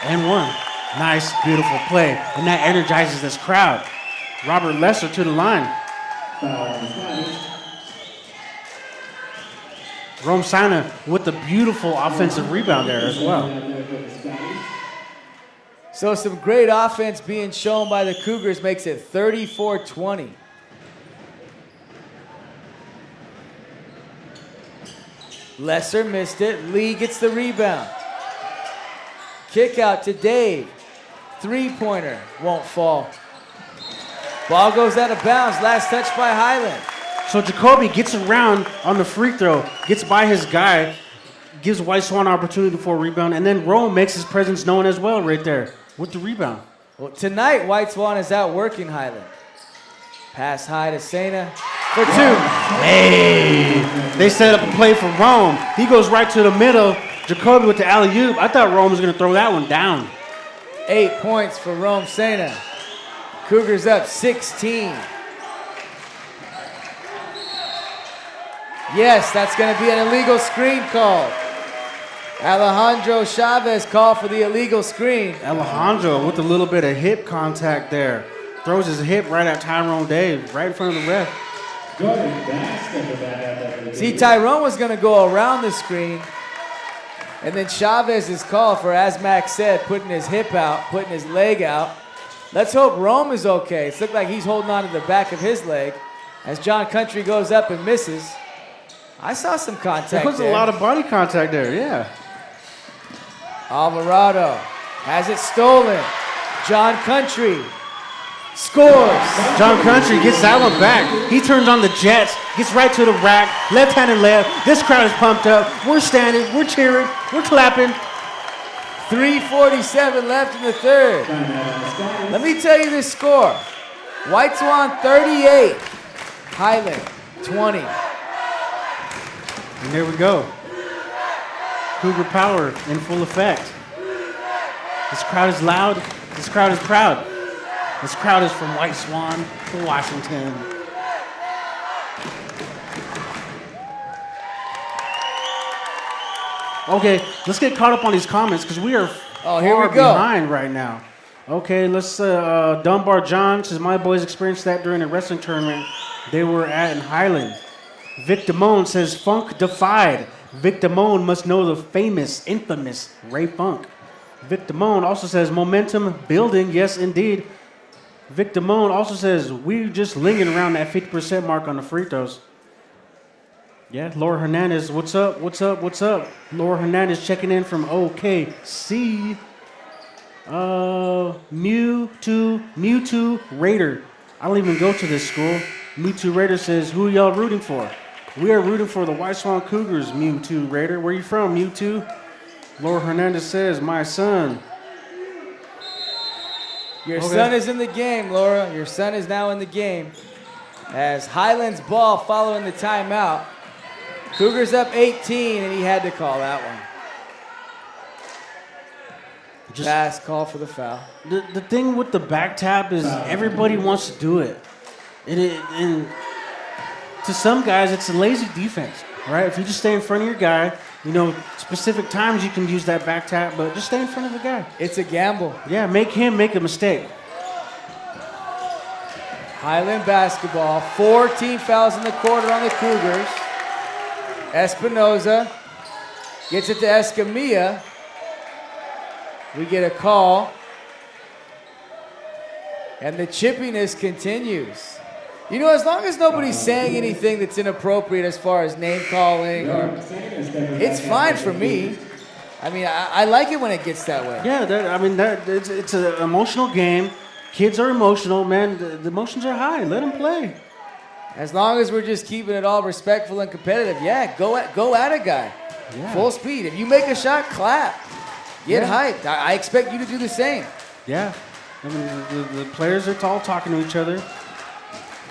and one. Nice, beautiful play. And that energizes this crowd. Robert Lesser to the line. Rome Sana with the beautiful offensive rebound there as well. So some great offense being shown by the Cougars makes it 34-20. Lesser missed it. Lee gets the rebound. Kick out to Dave. Three-pointer won't fall. Ball goes out of bounds. Last touch by Highland. So Jacoby gets around on the free throw, gets by his guy, gives White Swan an opportunity for a rebound, and then Rome makes his presence known as well right there with the rebound. Well, tonight, White Swan is out working Highland. Pass high to Sena for two. Hey! They set up a play for Rome. He goes right to the middle. Jacoby with the alley-oop. I thought Rome was going to throw that one down. 8 points for Rome Sena. Cougars up 16. Yes, that's going to be an illegal screen call. Alejandro Chavez called for the illegal screen. Alejandro with a little bit of hip contact there. Throws his hip right at Tyrone Dave, right in front of the ref. See, Tyrone was going to go around the screen. And then Chavez's call for, as Max said, putting his hip out, putting his leg out. Let's hope Rome is okay. It looked like he's holding on to the back of his leg as John Country goes up and misses. I saw some contact there. There was a lot of body contact there, yeah. Alvarado has it stolen. John Country scores. John Country gets that one back. He turns on the Jets, gets right to the rack, left-handed left. This crowd is pumped up. We're standing, we're cheering, we're clapping. 3:47 left in the third. Let me tell you this score. White Swan 38, Highland 20. And there we go. Cougar power in full effect. This crowd is loud. This crowd is proud. This crowd is from White Swan to Washington. Okay, let's get caught up on these comments because we are here we far go. behind right now. Okay, let's Dunbar John says my boys experienced that during a wrestling tournament they were at in Highland. Vic Damone says Funk defied. Vic Damone must know the famous, infamous Ray Funk. Vic Damone also says momentum building. Yes, indeed. Vic Damone also says we're just lingering around that 50% mark on the free throws. Yeah, Laura Hernandez, what's up? What's up? What's up? Laura Hernandez checking in from OKC. Mewtwo Raider. I don't even go to this school. Mewtwo Raider says, who are y'all rooting for? We are rooting for the White Swan Cougars, Mewtwo Raider. Where you from, Mewtwo? Laura Hernandez says, my son. Your son is in the game, Laura. Your son is now in the game. As Highland's ball following the timeout. Cougars up 18, and he had to call that one. Pass, call for the foul. The thing with the back tap is everybody wants to do it. And to some guys, it's a lazy defense, right? If you just stay in front of your guy, specific times you can use that back tap, but just stay in front of the guy. It's a gamble. Yeah, make him make a mistake. Highland basketball, 14 fouls in the quarter on the Cougars. Espinoza gets it to Escamilla. We get a call. And the chippiness continues. As long as nobody's saying anything that's inappropriate as far as name calling, it's fine for me. I like it when it gets that way. Yeah, it's an emotional game. Kids are emotional, man. The emotions are high. Let them play. As long as we're just keeping it all respectful and competitive, go at a guy. Yeah. Full speed. If you make a shot, clap. Get hyped. I expect you to do the same. Yeah. The players are all talking to each other.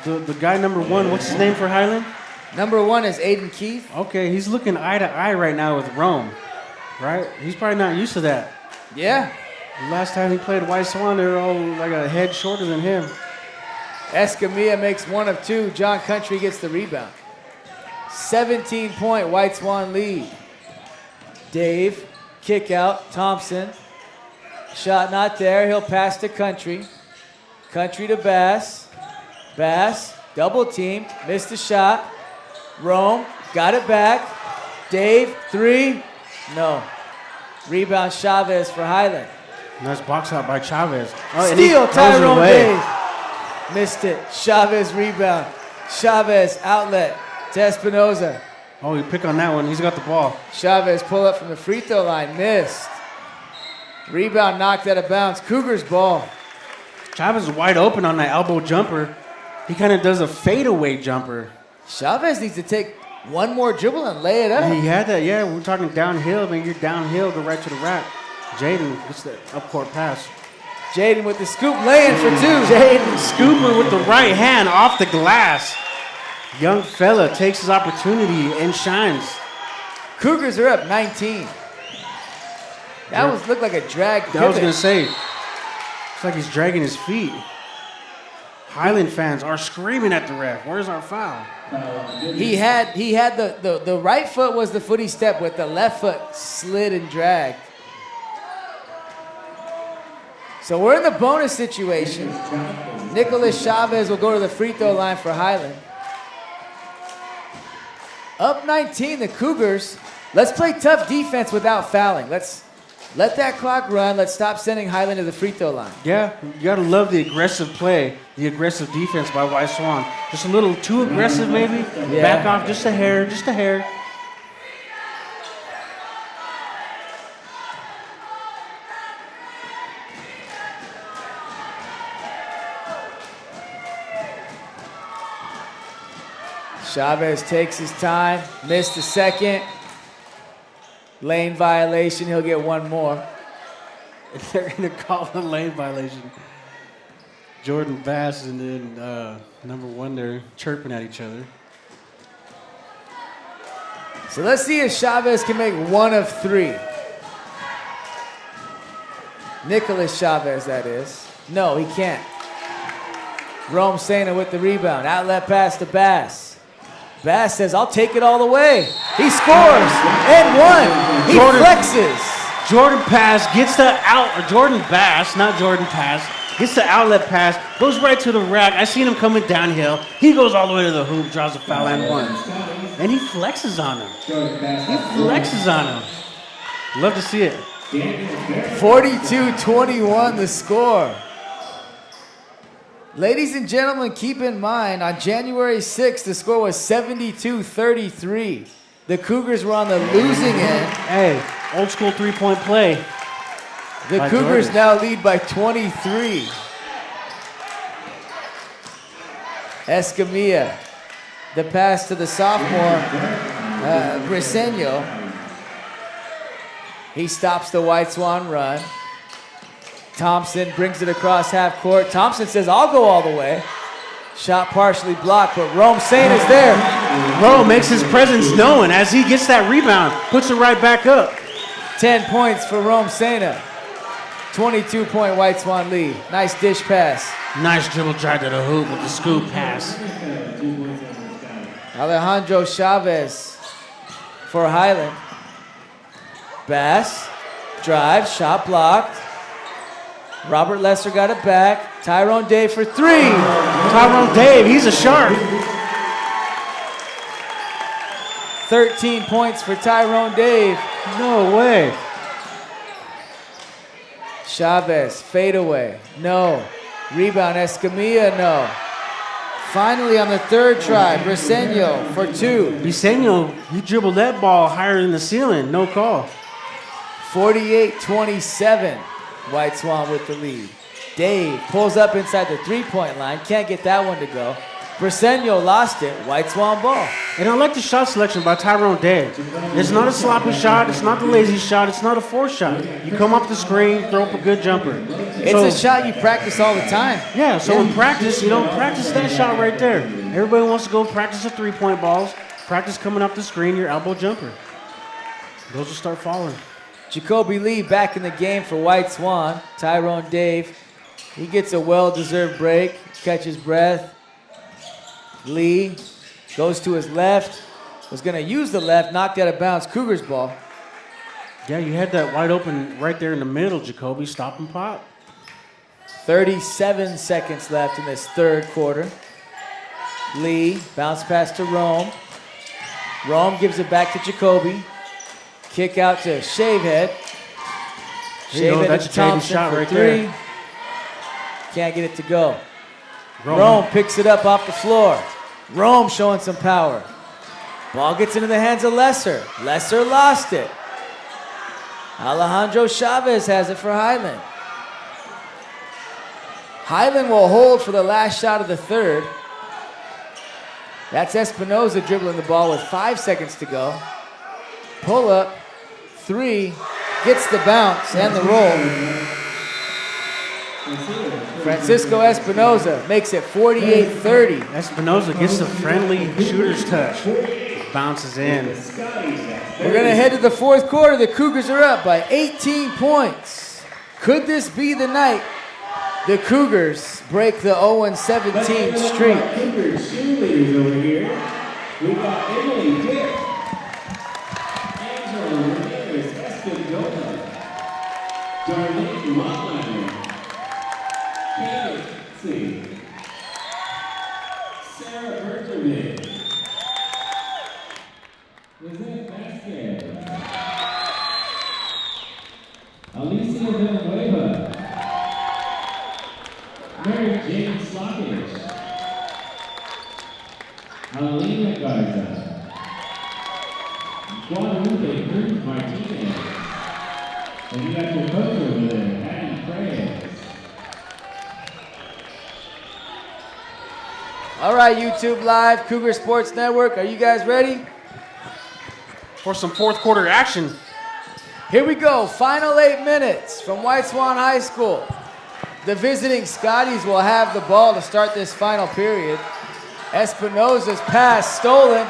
The guy number one, what's his name for Highland? Number one is Aiden Keith. Okay, he's looking eye to eye right now with Rome, right? He's probably not used to that. Yeah. The last time he played White Swan, they were all like a head shorter than him. Escamilla makes one of two. John Country gets the rebound. 17-point White Swan lead. Dave, kick out, Thompson. Shot not there, he'll pass to Country. Country to Bass. Bass, double team, missed the shot. Rome, got it back. Dave, three, no. Rebound Chavez for Highland. Nice box out by Chavez. Steal, Tyrone Dave. Missed it. Chavez rebound. Chavez outlet to Espinoza. Oh, you pick on that one. He's got the ball. Chavez pull up from the free throw line. Missed. Rebound knocked out of bounds. Cougars ball. Chavez is wide open on that elbow jumper. He kind of does a fadeaway jumper. Chavez needs to take one more dribble and lay it up. He had that, yeah. We're talking downhill. You're downhill, go right to the rack. Jaden gets the up-court pass. Jaden with the scoop, laying for two. Jaden scooping with the right hand off the glass. Young fella takes his opportunity and shines. Cougars are up 19. That looked like a drag pivot. I was going to say, it's like he's dragging his feet. Highland fans are screaming at the ref. Where's our foul? He had the right foot was the foot he stepped with. The left foot slid and dragged. So we're in the bonus situation. Nicholas Chavez will go to the free throw line for Highland. Up 19, the Cougars. Let's play tough defense without fouling. Let's let that clock run. Let's stop sending Highland to the free throw line. Yeah, you got to love the aggressive play, the aggressive defense by White Swan. Just a little too aggressive maybe. Yeah. Back off just a hair, just a hair. Chavez takes his time, missed the second. Lane violation, he'll get one more. They're going to call a lane violation. Jordan Bass and then number one, they're chirping at each other. So let's see if Chavez can make one of three. Nicholas Chavez, that is. No, he can't. Rome Sena with the rebound. Outlet pass to Bass. Bass says, I'll take it all the way. He scores and one. He flexes. Jordan pass, gets the out, or Jordan Bass, not Jordan pass, gets the outlet pass, goes right to the rack. I seen him coming downhill. He goes all the way to the hoop, draws a foul and one. And he flexes on him. He flexes on him. Love to see it. 42-21 the score. Ladies and gentlemen, keep in mind, on January 6th, the score was 72-33. The Cougars were on the losing end. Hey, old school three-point play. The Cougars now lead by 23. Escamilla, the pass to the sophomore, Briseño. He stops the White Swan run. Thompson brings it across half court. Thompson says, I'll go all the way. Shot partially blocked, but Rome Saint is there. Rome makes his presence known as he gets that rebound, puts it right back up. 10 points for Rome Saint. 22-point White Swan lead. Nice dish pass. Nice dribble drive to the hoop with the scoop pass. Alejandro Chavez for Highland. Bass, drive, shot blocked. Robert Lesser got it back. Tyrone Dave for three. Tyrone Dave, he's a shark. 13 points for Tyrone Dave. No way. Chavez, fadeaway, no. Rebound, Escamilla, no. Finally on the third try, Briseño for two. Briseño, he dribbled that ball higher than the ceiling, no call. 48-27, White Swan with the lead. Dave pulls up inside the three-point line, can't get that one to go. Briseño lost it, White Swan ball. And I like the shot selection by Tyrone Dave. It's not a sloppy shot, it's not the lazy shot, it's not a forced shot. You come off the screen, throw up a good jumper. It's a shot you practice all the time. Yeah, so in practice, practice that shot right there. Everybody wants to go practice the three-point balls, practice coming off the screen, your elbow jumper. Those will start falling. Jacoby Lee back in the game for White Swan. Tyrone Dave, he gets a well-deserved break, catches breath. Lee goes to his left, was going to use the left, knocked out of bounds, Cougars ball. Yeah, you had that wide open right there in the middle, Jacoby. Stop and pop. 37 seconds left in this third quarter. Lee, bounce pass to Rome. Rome gives it back to Jacoby. Kick out to Shavehead. Shavehead that's to a Thompson shot for right three. there. Can't get it to go. Rome picks it up off the floor. Rome showing some power. Ball gets into the hands of Lesser. Lesser lost it. Alejandro Chavez has it for Highland. Highland will hold for the last shot of the third. That's Espinoza dribbling the ball with 5 seconds to go. Pull up, three, gets the bounce and the roll. Francisco Espinoza makes it 48-30. Espinoza gets the friendly shooter's touch. Bounces in. We're going to head to the fourth quarter. The Cougars are up by 18 points. Could this be the night the Cougars break the 0-17 streak? Cougars cheerleaders over here. We've got Emily Dick, Angela Ramirez Espinoza, Darlene Motliner, Casey, Sarah Bergerman, Lizette Vasquez, Alicia Villanueva, Mary Jane Slockage, Alina Garza, Guadalupe Cruz Martinez, and you got your coach over there, Patty Prayers. All right, YouTube Live, Cougar Sports Network, are you guys ready? For some fourth quarter action. Here we go, final 8 minutes from White Swan High School. The visiting Scotties will have the ball to start this final period. Espinoza's pass stolen.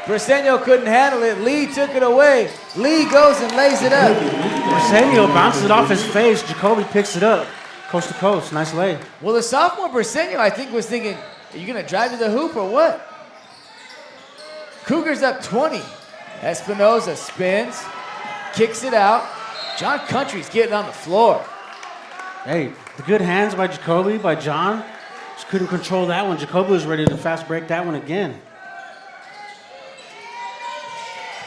Briseño couldn't handle it. Lee took it away. Lee goes and lays it up. Briseño bounces it off his face. Jacoby picks it up. Coast to coast. Nice lay. Well, the sophomore Briseño, I think, was thinking, are you going to drive to the hoop or what? Cougars up 20. Espinoza spins, kicks it out. John Country's getting on the floor. Hey, the good hands by Jacoby, by John. Just couldn't control that one. Jacoby was ready to fast break that one again.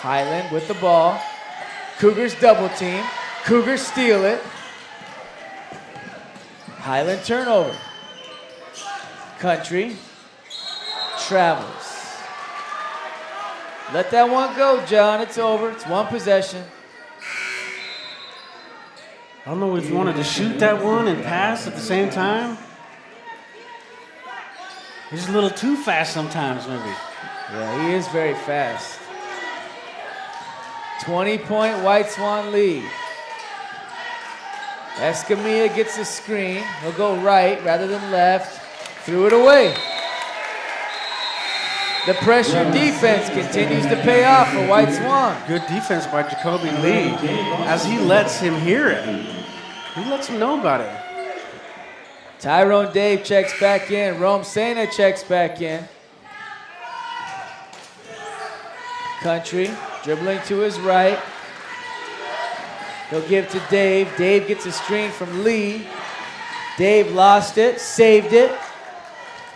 Highland with the ball. Cougars double team. Cougars steal it. Highland turnover. Country travels. Let that one go, John. It's over. It's one possession. I don't know if you wanted to shoot that one and pass at the same time. He's a little too fast sometimes, maybe. Yeah, he is very fast. 20-point White Swan lead. Escamilla gets a screen. He'll go right rather than left. Threw it away. The pressure defense continues to pay off for White Swan. Good defense by Jacoby Lee as he lets him hear it. He lets him know about it. Tyrone Dave checks back in. Rome Sena checks back in. Country dribbling to his right. He'll give to Dave. Dave gets a screen from Lee. Dave lost it, saved it.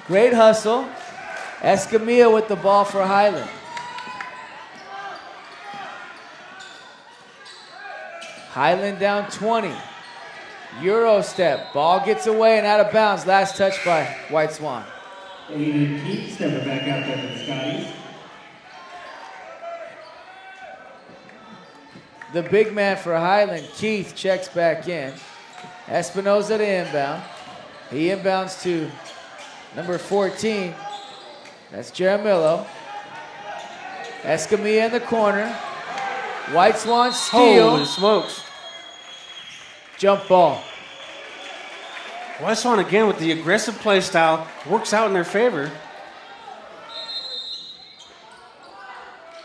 Great hustle. Escamilla with the ball for Highland. Highland down 20. Euro step. Ball gets away and out of bounds. Last touch by White Swan. Aiden Keith stepping back out there for the Scotties. The big man for Highland, Keith, checks back in. Espinoza to inbound. He inbounds to number 14. That's Jaramillo. Escamilla in the corner. White Swan steal. Holy smokes. Jump ball. White Swan again with the aggressive play style. Works out in their favor.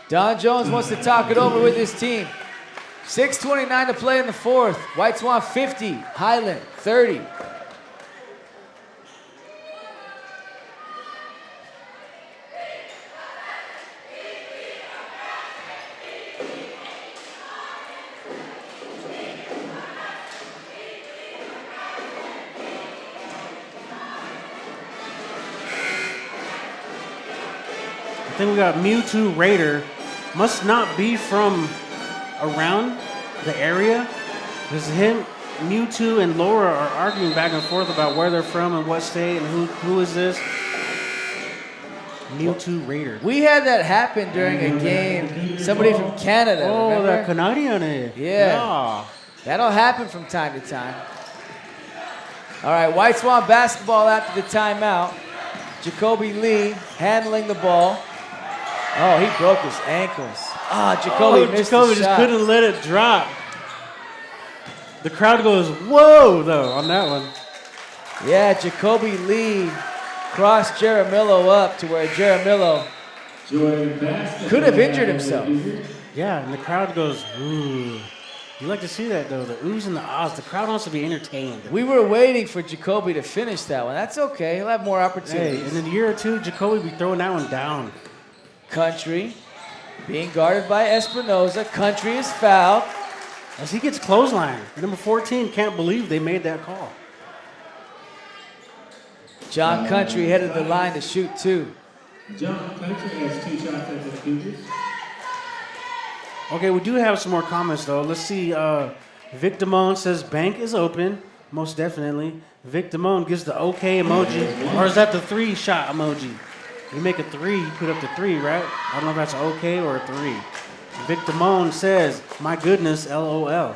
Don Jones wants to talk it over with his team. 6:29 to play in the fourth. White Swan 50, Highland 30. I think we got Mewtwo Raider. Must not be from around the area. Because Mewtwo and Laura are arguing back and forth about where they're from and what state and who is this. Mewtwo Raider. We had that happen during a game. Somebody from Canada. Oh, remember? that Canadian. Yeah. That'll happen from time to time. All right, White Swan basketball after the timeout. Jacoby Lee handling the ball. Oh, he broke his ankles. Jacoby missed Jacoby the just shot. couldn't let it drop. The crowd goes, whoa, though, on that one. Yeah, Jacoby Lee crossed Jaramillo up to where Jaramillo could have injured himself. Yeah, and the crowd goes, ooh. You like to see that, though, the oohs and the ahs. The crowd wants to be entertained. We were waiting for Jacoby to finish that one. That's okay. He'll have more opportunities. Hey, in a year or two, Jacoby will be throwing that one down. Country being guarded by Espinoza. Country is fouled. As he gets clothesline. Number 14 can't believe they made that call. John Country headed the line to shoot two. John Country has 2 shots at the Cougars. Okay, we do have some more comments, though. Let's see. Vic Damone says, bank is open. Most definitely. Vic Damone gives the okay emoji. Or is that the 3-shot emoji? You make a 3, you put up the 3, right? I don't know if that's an okay or a 3. Vic Damone says, my goodness, LOL.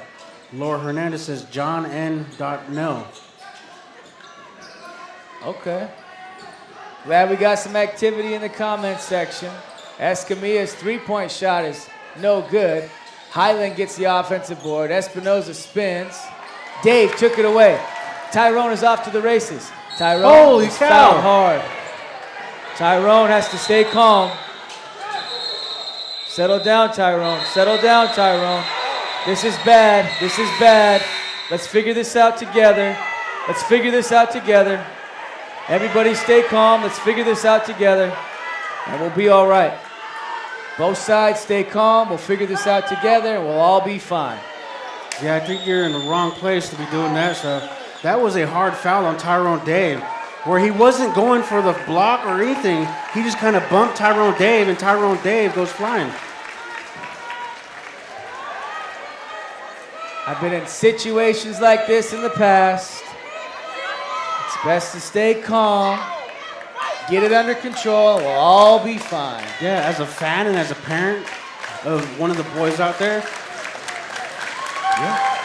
Laura Hernandez says, John N. No. Okay. Glad we got some activity in the comments section. Escamilla's 3-point shot is no good. Highland gets the offensive board. Espinoza spins. Dave took it away. Tyrone is off to the races. Tyrone is fouled hard. Tyrone has to stay calm. Settle down, Tyrone. Settle down, Tyrone. This is bad. This is bad. Let's figure this out together. Let's figure this out together. Everybody stay calm. Let's figure this out together. And we'll be all right. Both sides stay calm. We'll figure this out together and we'll all be fine. Yeah, I think you're in the wrong place to be doing that stuff. That was a hard foul on Tyrone Dave, where he wasn't going for the block or anything. He just kind of bumped Tyrone Dave, and Tyrone Dave goes flying. I've been in situations like this in the past. It's best to stay calm, get it under control, we'll all be fine. Yeah, as a fan and as a parent of one of the boys out there. Yeah.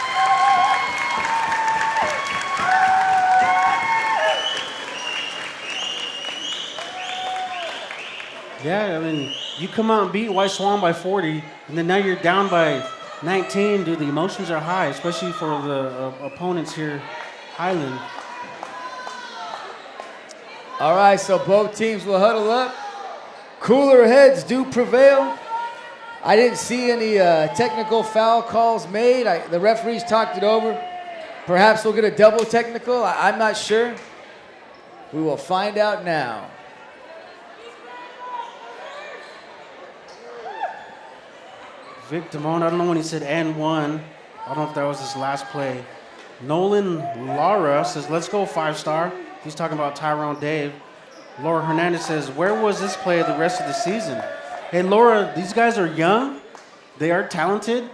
Yeah, I mean, you come out and beat White Swan by 40, and then now you're down by 19. Dude, the emotions are high, especially for the opponents here, Highland. All right, so both teams will huddle up. Cooler heads do prevail. I didn't see any technical foul calls made. The referees talked it over. Perhaps we'll get a double technical. I'm not sure. We will find out now. Vic Damone, I don't know when he said and one. I don't know if that was his last play. Nolan Lara says, let's go 5-star. He's talking about Tyrone Dave. Laura Hernandez says, where was this play the rest of the season? Hey, Laura, these guys are young. They are talented.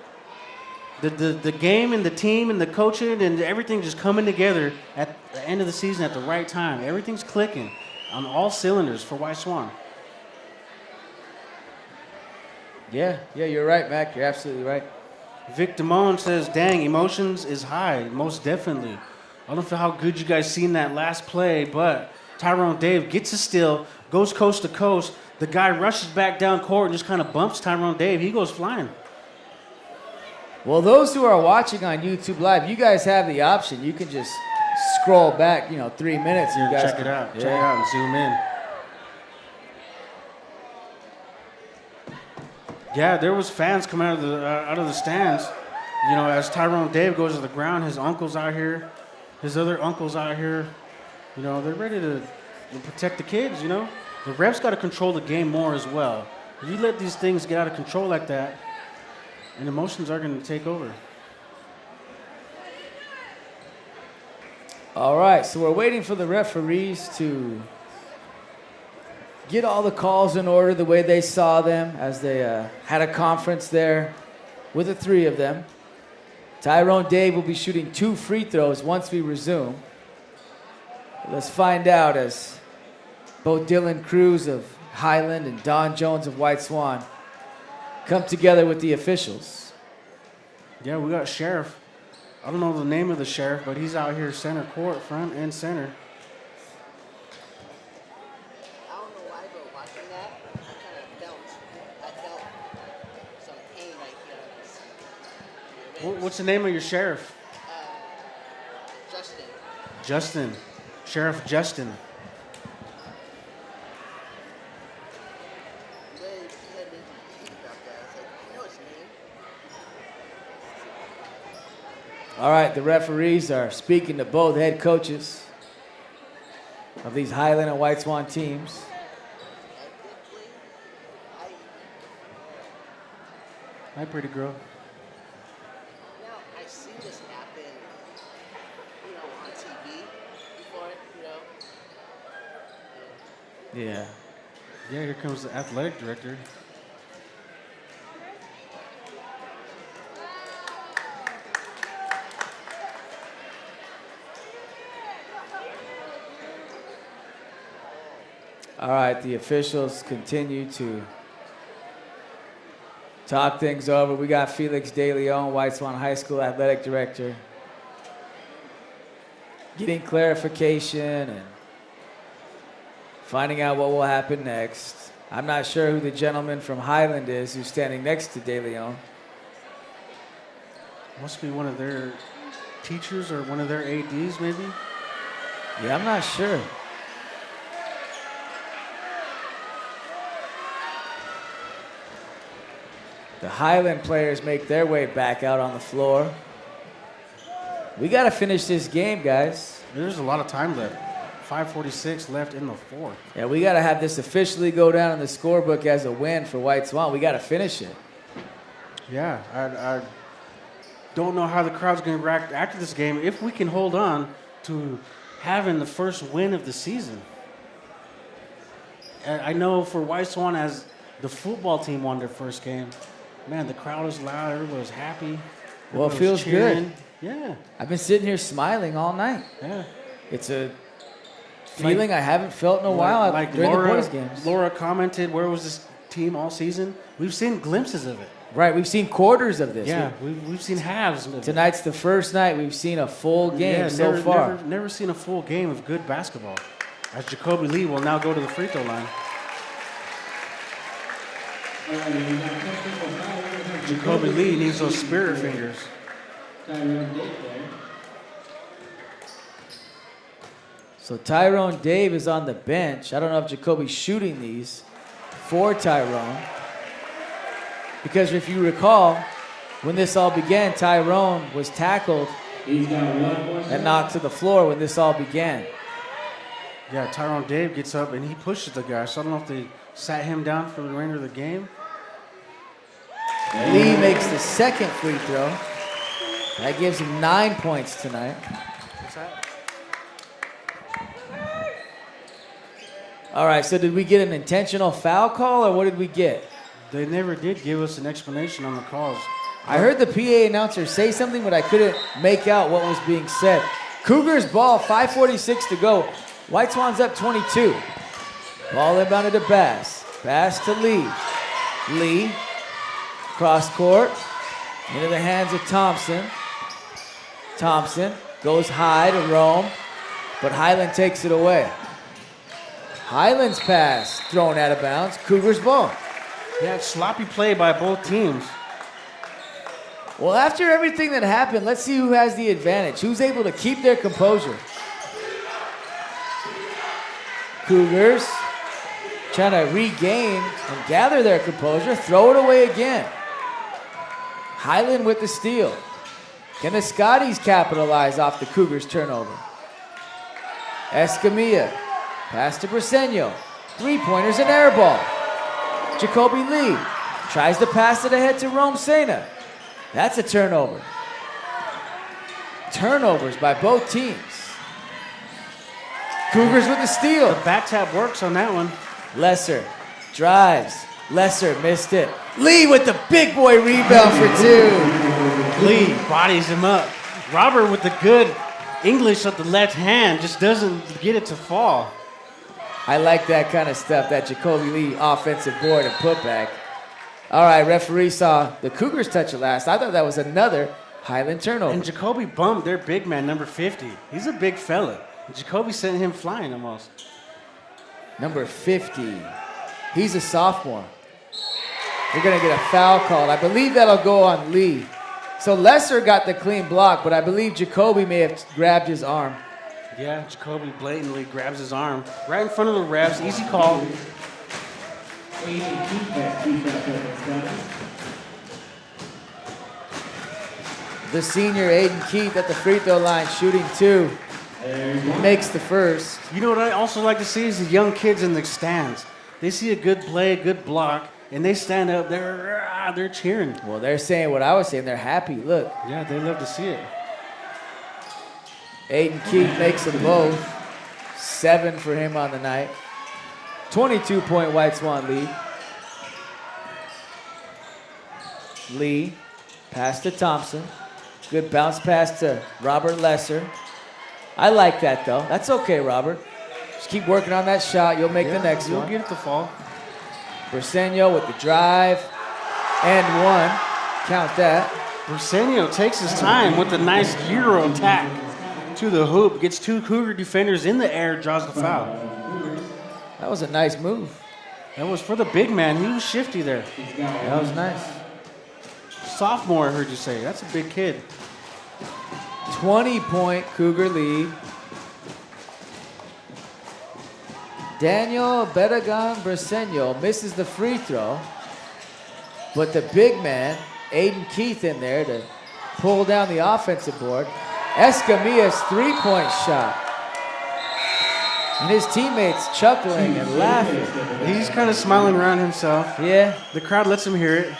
The game and the team and the coaching and everything just coming together at the end of the season at the right time. Everything's clicking on all cylinders for White Swan. Yeah, you're right, Mac. You're absolutely right. Vic Damone says, dang, emotions is high, most definitely. I don't know how good you guys seen that last play, but Tyrone Dave gets a steal, goes coast to coast. The guy rushes back down court and just kind of bumps Tyrone Dave. He goes flying. Well, those who are watching on YouTube Live, you guys have the option. You can just scroll back, 3 minutes. Yeah, you guys check it out. Check it out and zoom in. Yeah, there was fans coming out of the stands. As Tyrone Dave goes to the ground, his uncle's out here, his other uncle's out here. They're ready to protect the kids. The refs got to control the game more as well. If you let these things get out of control like that, and emotions are going to take over. All right, so we're waiting for the referees to get all the calls in order the way they saw them as they had a conference there with the three of them. Tyrone Dave will be shooting 2 free throws once we resume. Let's find out as both Dylan Cruz of Highland and Don Jones of White Swan come together with the officials. Yeah, we got Sheriff. I don't know the name of the sheriff, but he's out here center court, front and center. What's the name of your sheriff? Justin. Justin. Sheriff Justin. All right, the referees are speaking to both head coaches of these Highland and White Swan teams. Hi, pretty girl. I've seen this happen, on TV before, Yeah. Yeah, here comes the athletic director. All right, the officials continue to talk things over. We got Felix De Leon, White Swan High School athletic director, getting clarification and finding out what will happen next. I'm not sure who the gentleman from Highland is who's standing next to De Leon. Must be one of their teachers or one of their ADs, maybe? Yeah, I'm not sure. The Highland players make their way back out on the floor. We got to finish this game, guys. There's a lot of time left. 5:46 left in the fourth. Yeah, we got to have this officially go down in the scorebook as a win for White Swan. We got to finish it. Yeah, don't know how the crowd's going to react after this game if we can hold on to having the first win of the season. I know for White Swan, as the football team won their first game, man, the crowd was loud. Everybody was happy. Well, it Everybody feels was cheering. good. Yeah. I've been sitting here smiling all night. Yeah. It's a feeling I haven't felt in a while during the boys' games. Laura commented, where was this team all season? We've seen glimpses of it. Right, we've seen quarters of this. Yeah, we've seen halves of it. Tonight's the first night we've seen a full game so far. Never seen a full game of good basketball. As Jacoby Lee will now go to the free throw line. Jacoby Lee needs those spirit fingers. So Tyrone Dave is on the bench. I don't know if Jacoby's shooting these for Tyrone. Because if you recall, when this all began, Tyrone was tackled and knocked to the floor when this all began. Yeah, Tyrone Dave gets up and he pushes the guy. So I don't know if they sat him down for the remainder of the game. Lee makes the second free throw. That gives him 9 points tonight. What's that? All right, so did we get an intentional foul call or what did we get? They never did give us an explanation on the calls. I heard the PA announcer say something, but I couldn't make out what was being said. Cougars ball, 5:46 to go. White Swans up 22. Ball inbounded to Bass. Bass to Lee. Lee, cross court, into the hands of Thompson. Thompson goes high to Rome, but Highland takes it away. Highland's pass thrown out of bounds. Cougars ball. Yeah, sloppy play by both teams. Well, after everything that happened, let's see who has the advantage. Who's able to keep their composure? Cougars trying to regain and gather their composure. Throw it away again. Highland with the steal. Can the Scotties capitalize off the Cougars' turnover? Escamilla. Pass to Briseño. Three-pointers and air ball. Jacoby Lee tries to pass it ahead to Rome Sena. That's a turnover. Turnovers by both teams. Cougars with the steal. The back tap works on that one. Lesser drives. Lesser missed it. Lee with the big boy rebound for two. Lee bodies him up. Robert with the good English of the left hand just doesn't get it to fall. I like that kind of stuff, that Jacoby Lee offensive board and putback. All right, referee saw the Cougars touch it last. I thought that was another Highland turnover. And Jacoby bumped their big man, number 50. He's a big fella. And Jacoby sent him flying almost. Number 50. He's a sophomore. We're going to get a foul called. I believe that'll go on Lee. So Lesser got the clean block, but I believe Jacoby may have grabbed his arm. Yeah, Jacoby blatantly grabs his arm right in front of the refs. Easy call. The senior Aiden Keith at the free throw line shooting two. Makes the first. You know what I also like to see is the young kids in the stands. They see a good play, good block, and they stand up. They're cheering. Well, they're saying what I was saying. They're happy. Look. Yeah, they love to see it. Aiden Keith makes them both. 7 for him on the night. 22-point White Swan lead. Lee, pass to Thompson. Good bounce pass to Robert Lesser. I like that, though. That's okay, Robert. Just keep working on that shot. You'll make the next one. You'll get it to fall. Briseño with the drive. And one. Count that. Briseño takes his time with the nice Euro attack to the hoop. Gets two Cougar defenders in the air, draws the foul. That was a nice move. That was for the big man. He was shifty there. That was nice. Sophomore, I heard you say. That's a big kid. 20-point Cougar lead. Daniel Bedagan Briseño misses the free throw, but the big man, Aiden Keith, in there to pull down the offensive board. Escamilla's three-point shot. And his teammates chuckling and laughing. He's kind of smiling around himself. Yeah. The crowd lets him hear it.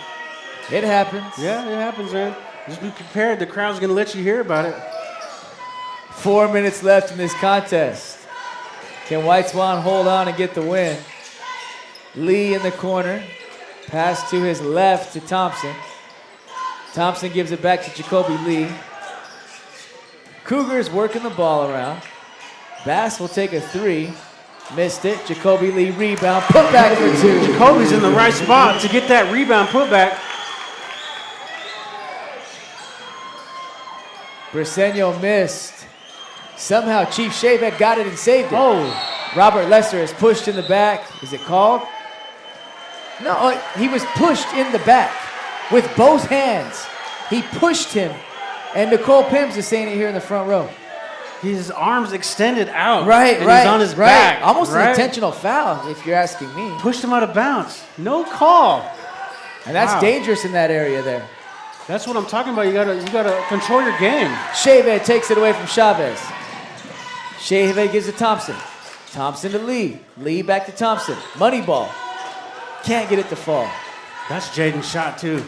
It happens. Yeah, it happens, man. Just be prepared. The crowd's going to let you hear about it. 4 minutes left in this contest. Can White Swan hold on and get the win? Lee in the corner. Pass to his left to Thompson. Thompson gives it back to Jacoby Lee. Cougars working the ball around. Bass will take a 3. Missed it. Jacoby Lee rebound. Put back for 2. Jacoby's in the right spot to get that rebound putback. Briseño missed. Somehow Chief Shavehead got it and saved it. Oh. Robert Lesser is pushed in the back. Is it called? No, he was pushed in the back with both hands. He pushed him. And Nicole Pims is saying it here in the front row. His arms extended out. Right, and right. He's on his right. back. Almost right? an intentional foul, if you're asking me. Pushed him out of bounds. No call. And that's Wow. dangerous in that area there. That's what I'm talking about. You gotta control your game. Shavehead takes it away from Chavez. Shavehead gives it to Thompson. Thompson to Lee. Lee back to Thompson. Money ball. Can't get it to fall. That's Jaden's shot too.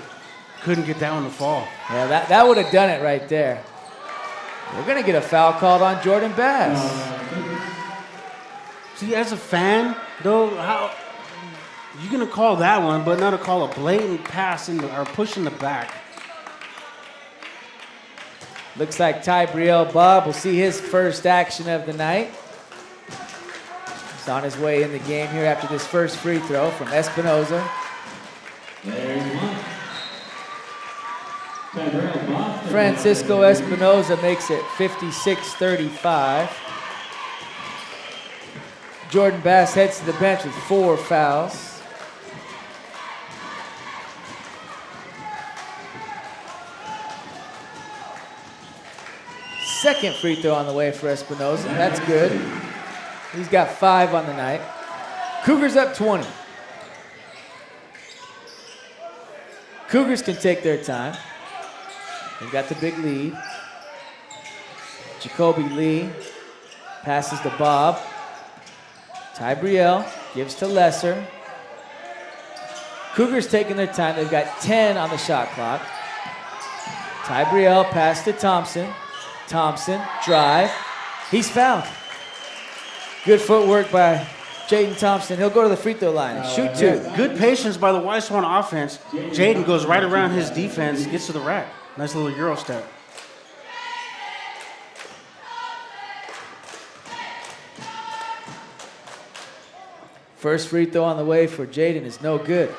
Couldn't get that one to fall. Yeah, that would have done it right there. We're going to get a foul called on Jordan Bass. See, as a fan, though, how you gonna call that one, but not to call a blatant pass or push in the back? Looks like Ty Brielle Bob will see his first action of the night. He's on his way in the game here after this first free throw from Espinoza. There's one. Tyrell Boston. Francisco Espinoza makes it 56-35. Jordan Bass heads to the bench with 4 fouls. Second free throw on the way for Espinoza. That's good. He's got 5 on the night. Cougars up 20. Cougars can take their time. They've got the big lead. Jacoby Lee passes to Bob. Ty Brielle gives to Lesser. Cougars taking their time. They've got 10 on the shot clock. Ty Brielle pass to Thompson. Thompson, drive. He's fouled. Good footwork by Jaden Thompson. He'll go to the free throw line and shoot 2. Good patience by the White Swan offense. Jaden goes right around his defense, gets to the rack. Nice little Euro step. First free throw on the way for Jaden is no good.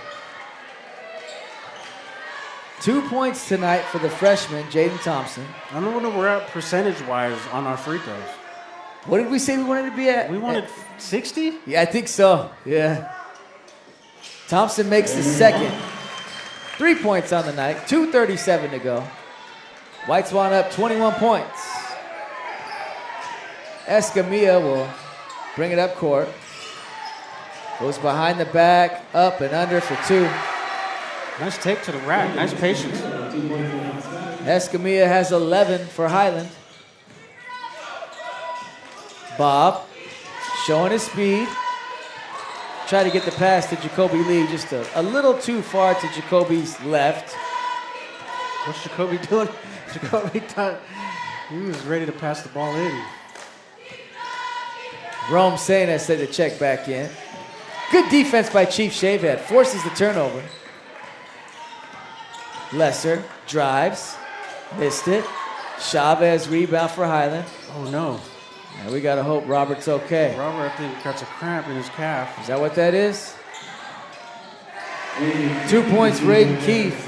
2 points tonight for the freshman, Jaden Thompson. I don't know where we're at percentage-wise on our free throws. What did we say we wanted to be at? We wanted 60? Yeah, I think so. Yeah. Thompson makes the second. 3 points on the night. 2:37 to go. White Swan up 21 points. Escamilla will bring it up court. Goes behind the back, up and under for 2. Nice take to the rack. Nice patience. Escamilla has 11 for Highland. Bob showing his speed. Try to get the pass to Jacoby Lee, just a little too far to Jacoby's left. What's Jacoby doing? Jacoby thought he was ready to pass the ball in. Rome Sena said to check back in. Good defense by Chief Shavehead. Forces the turnover. Lesser drives. Missed it. Chavez rebound for Highland. Oh, no. And we got to hope Robert's okay. Robert, I think, got a cramp in his calf. Is that what that is? 2 points for Aiden Keith.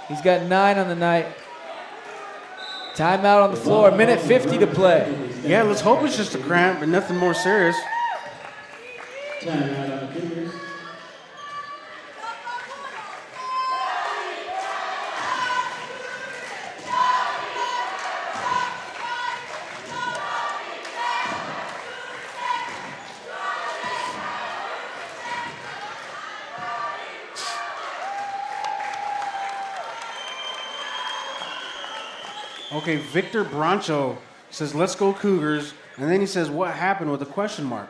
He's got 9 on the night. Timeout on the floor. 1:50 to play. Yeah, let's hope it's just a cramp and nothing more serious. Timeout on the Cougars. Okay, Victor Brancho says, let's go Cougars. And then he says, what happened with a question mark?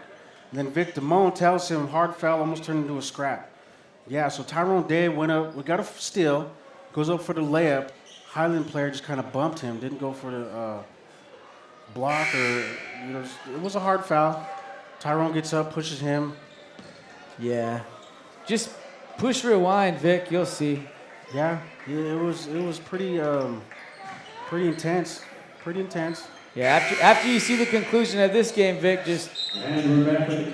And then Vic Damone tells him hard foul almost turned into a scrap. Yeah, so Tyrone Day went up. We got a steal. goes up for the layup. Highland player just kind of bumped him, didn't go for the block or, it was a hard foul. Tyrone gets up, pushes him. Yeah. Just push rewind, Vic. You'll see. Yeah, it was pretty intense. Pretty intense. Yeah, after you see the conclusion of this game, Vic, just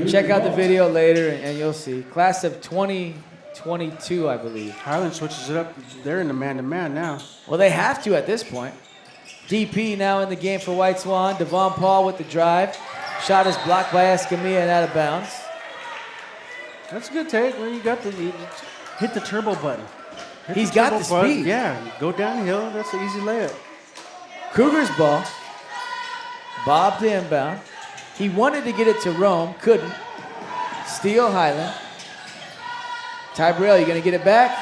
check out the video later and you'll see. Class of 2022, I believe. Highland switches it up. They're in the man-to-man now. Well, they have to at this point. DP now in the game for White Swan. Devon Paul with the drive. Shot is blocked by Escamilla and out of bounds. That's a good take. When you hit the turbo button. He's got the speed. Yeah, go downhill. That's an easy layup. Cougars ball. Bob to inbound. He wanted to get it to Rome, couldn't. Steal Highland. Ty Burrell, you gonna get it back?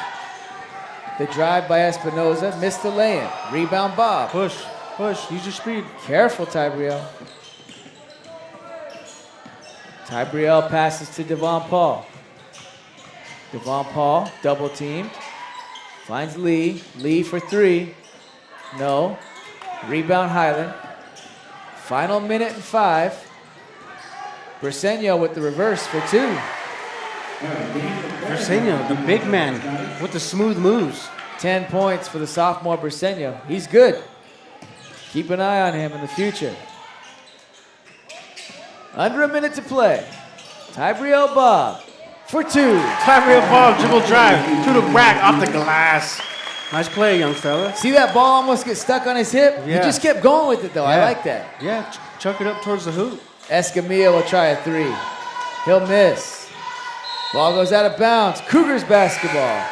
The drive by Espinoza, missed the lay-in. Rebound Bob. Push, use your speed. Careful, Ty Burrell. Ty Burrell passes to Devon Paul. Devon Paul, double teamed. Finds Lee. Lee for three. No. Rebound Highland. Final minute and 5. Briseño with the reverse for 2. Briseño, the big man with the smooth moves. 10 points for the sophomore Briseño. He's good. Keep an eye on him in the future. Under a minute to play. Tybriel Bob for 2. Tybriel Bob, dribble drive to the rack off the glass. Nice play, young fella. See that ball almost get stuck on his hip? Yeah. He just kept going with it, though. I like that. Yeah, chuck it up towards the hoop. Escamilla will try a 3. He'll miss. Ball goes out of bounds. Cougars basketball.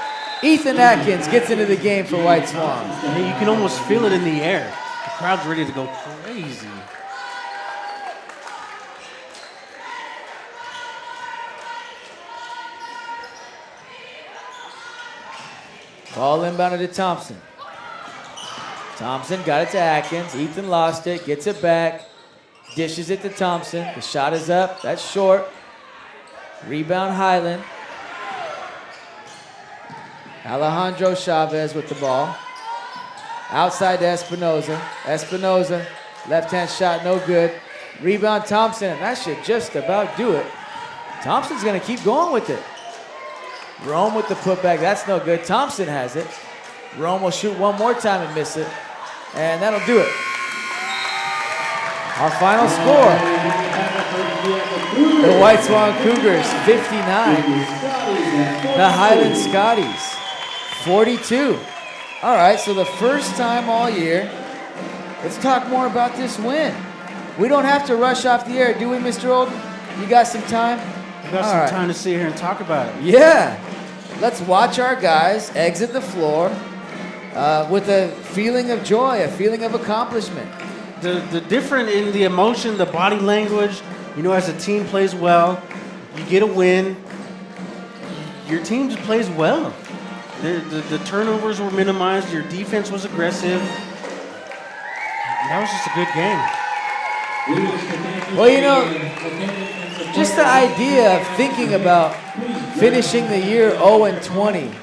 Ethan Atkins gets into the game for White Swan. And you can almost feel it in the air. The crowd's ready to go crazy. Ball inbounded to Thompson. Thompson got it to Atkins. Ethan lost it, gets it back, dishes it to Thompson. The shot is up. That's short. Rebound Highland. Alejandro Chavez with the ball. Outside to Espinoza. Espinoza, left-hand shot, no good. Rebound Thompson, and that should just about do it. Thompson's gonna keep going with it. Rome with the putback, that's no good. Thompson has it. Rome will shoot one more time and miss it. And that'll do it. Our final score. The White Swan Cougars, 59. The Highland Scotties, 42. All right, so the first time all year, let's talk more about this win. We don't have to rush off the air, do we, Mr. Olden? You got some time? We got some time to sit here and talk about it. Yeah. Let's watch our guys exit the floor with a feeling of joy, a feeling of accomplishment. The different in the emotion, the body language, as a team plays well, you get a win, your team just plays well. The turnovers were minimized, your defense was aggressive. That was just a good game. Well, just the idea of thinking about finishing the year 0-20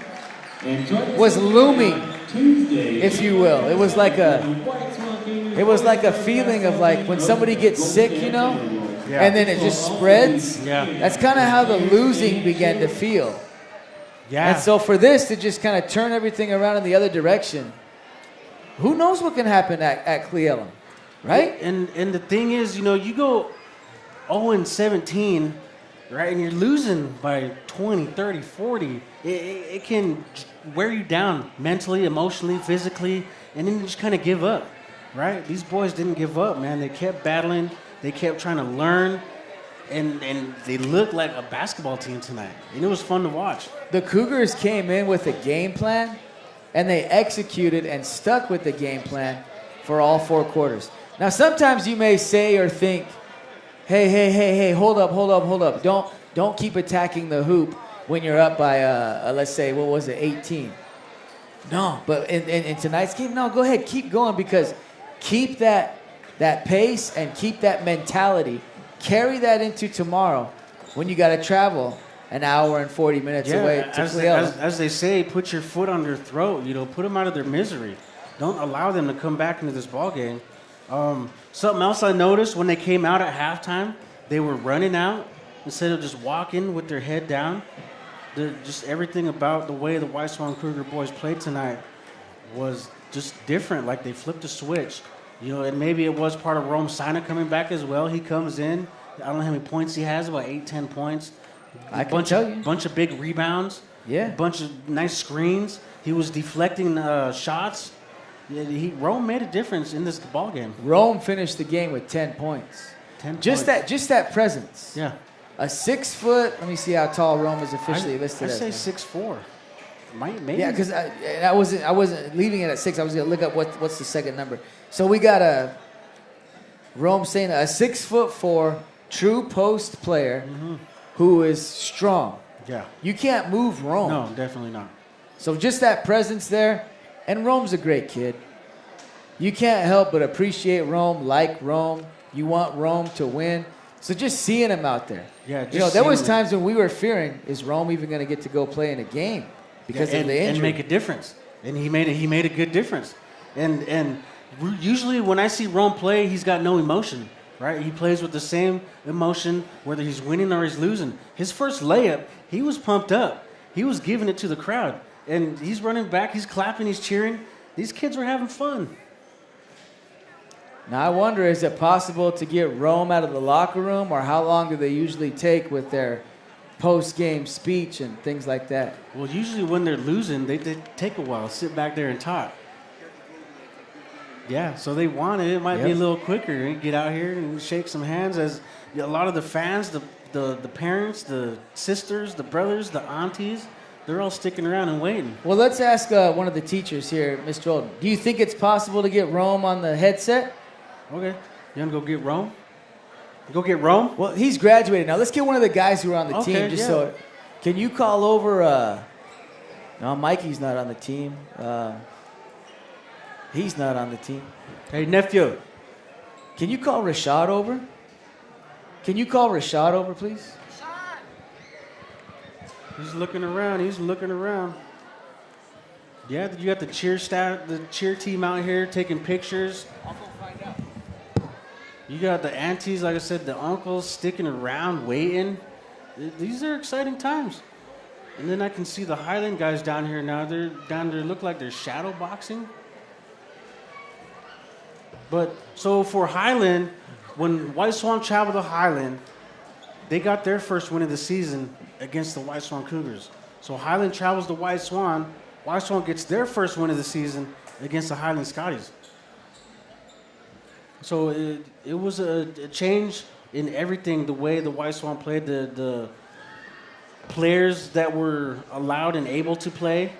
was looming, if you will. It was like a feeling of like when somebody gets sick, and then it just spreads. Yeah. That's kind of how the losing began to feel. Yeah. And so for this to just kind of turn everything around in the other direction, who knows what can happen at Cle Elum, right? And the thing is, you go 0-17, right, and you're losing by 20, 30, 40. It can wear you down mentally, emotionally, physically, and then you just kind of give up, right? These boys didn't give up, man. They kept battling. They kept trying to learn. And they looked like a basketball team tonight. And it was fun to watch. The Cougars came in with a game plan, and they executed and stuck with the game plan for all 4 quarters. Now, sometimes you may say or think, hey, hold up. Don't keep attacking the hoop when you're up by, let's say, 18? No, but in tonight's game, no, go ahead, keep going, because keep that pace and keep that mentality. Carry that into tomorrow when you got to travel an hour and 40 minutes away to Cleveland. As they say, put your foot on their throat. Put them out of their misery. Don't allow them to come back into this ball game. Something else I noticed when they came out at halftime, they were running out instead of just walking with their head down. Just everything about the way the White Swan Cougar boys played tonight was just different. Like they flipped a switch. And maybe it was part of Rome Sina coming back as well. He comes in. I don't know how many points he has, about 8-10 points. I can tell you. Bunch of big rebounds. Yeah. Bunch of nice screens. He was deflecting shots. Rome made a difference in this ball game. Rome finished the game with 10 points. 10 just points. that presence. Yeah. A 6 foot. Let me see how tall Rome is officially listed. I say 6'4". Maybe. Yeah, because I wasn't leaving it at 6. I was gonna look up what's the second number. So we got Rome saying a 6'4" true post player who is strong. Yeah. You can't move Rome. No, definitely not. So just that presence there, and Rome's a great kid. You can't help but appreciate Rome, like Rome. You want Rome to win. So just seeing him out there. Yeah, there was times when we were fearing, is Rome even going to get to go play in a game because of the injury? And make a difference. And he made a good difference. And usually when I see Rome play, he's got no emotion, right? He plays with the same emotion whether he's winning or he's losing. His first layup, he was pumped up. He was giving it to the crowd. And he's running back, he's clapping, he's cheering. These kids were having fun. Now I wonder, is it possible to get Rome out of the locker room, or how long do they usually take with their post-game speech and things like that? Well, usually when they're losing, they take a while, sit back there and talk. Yeah, so they want it. It might be a little quicker. Get out here and shake some hands. As a lot of the fans, the parents, the sisters, the brothers, the aunties, they're all sticking around and waiting. Well, let's ask one of the teachers here, Mr. Olden. Do you think it's possible to get Rome on the headset? Okay. You want to go get Rome? Go get Rome? Well, he's graduated. Now, let's get one of the guys who are on the team. So, can you call over... no, Mikey's not on the team. He's not on the team. Hey, nephew. Can you call Rashad over? Can you call Rashad over, please? He's looking around. Yeah, you got the cheer team out here taking pictures. I'll go find out. You got the aunties, like I said, the uncles sticking around, waiting. These are exciting times. And then I can see the Highland guys down here now. They're down there, look like they're shadow boxing. But so for Highland, when White Swan traveled to Highland, they got their first win of the season against the White Swan Cougars. So Highland travels to White Swan. White Swan gets their first win of the season against the Highland Scotties. So it was a change in everything, the way the White Swan played, the players that were allowed and able to play.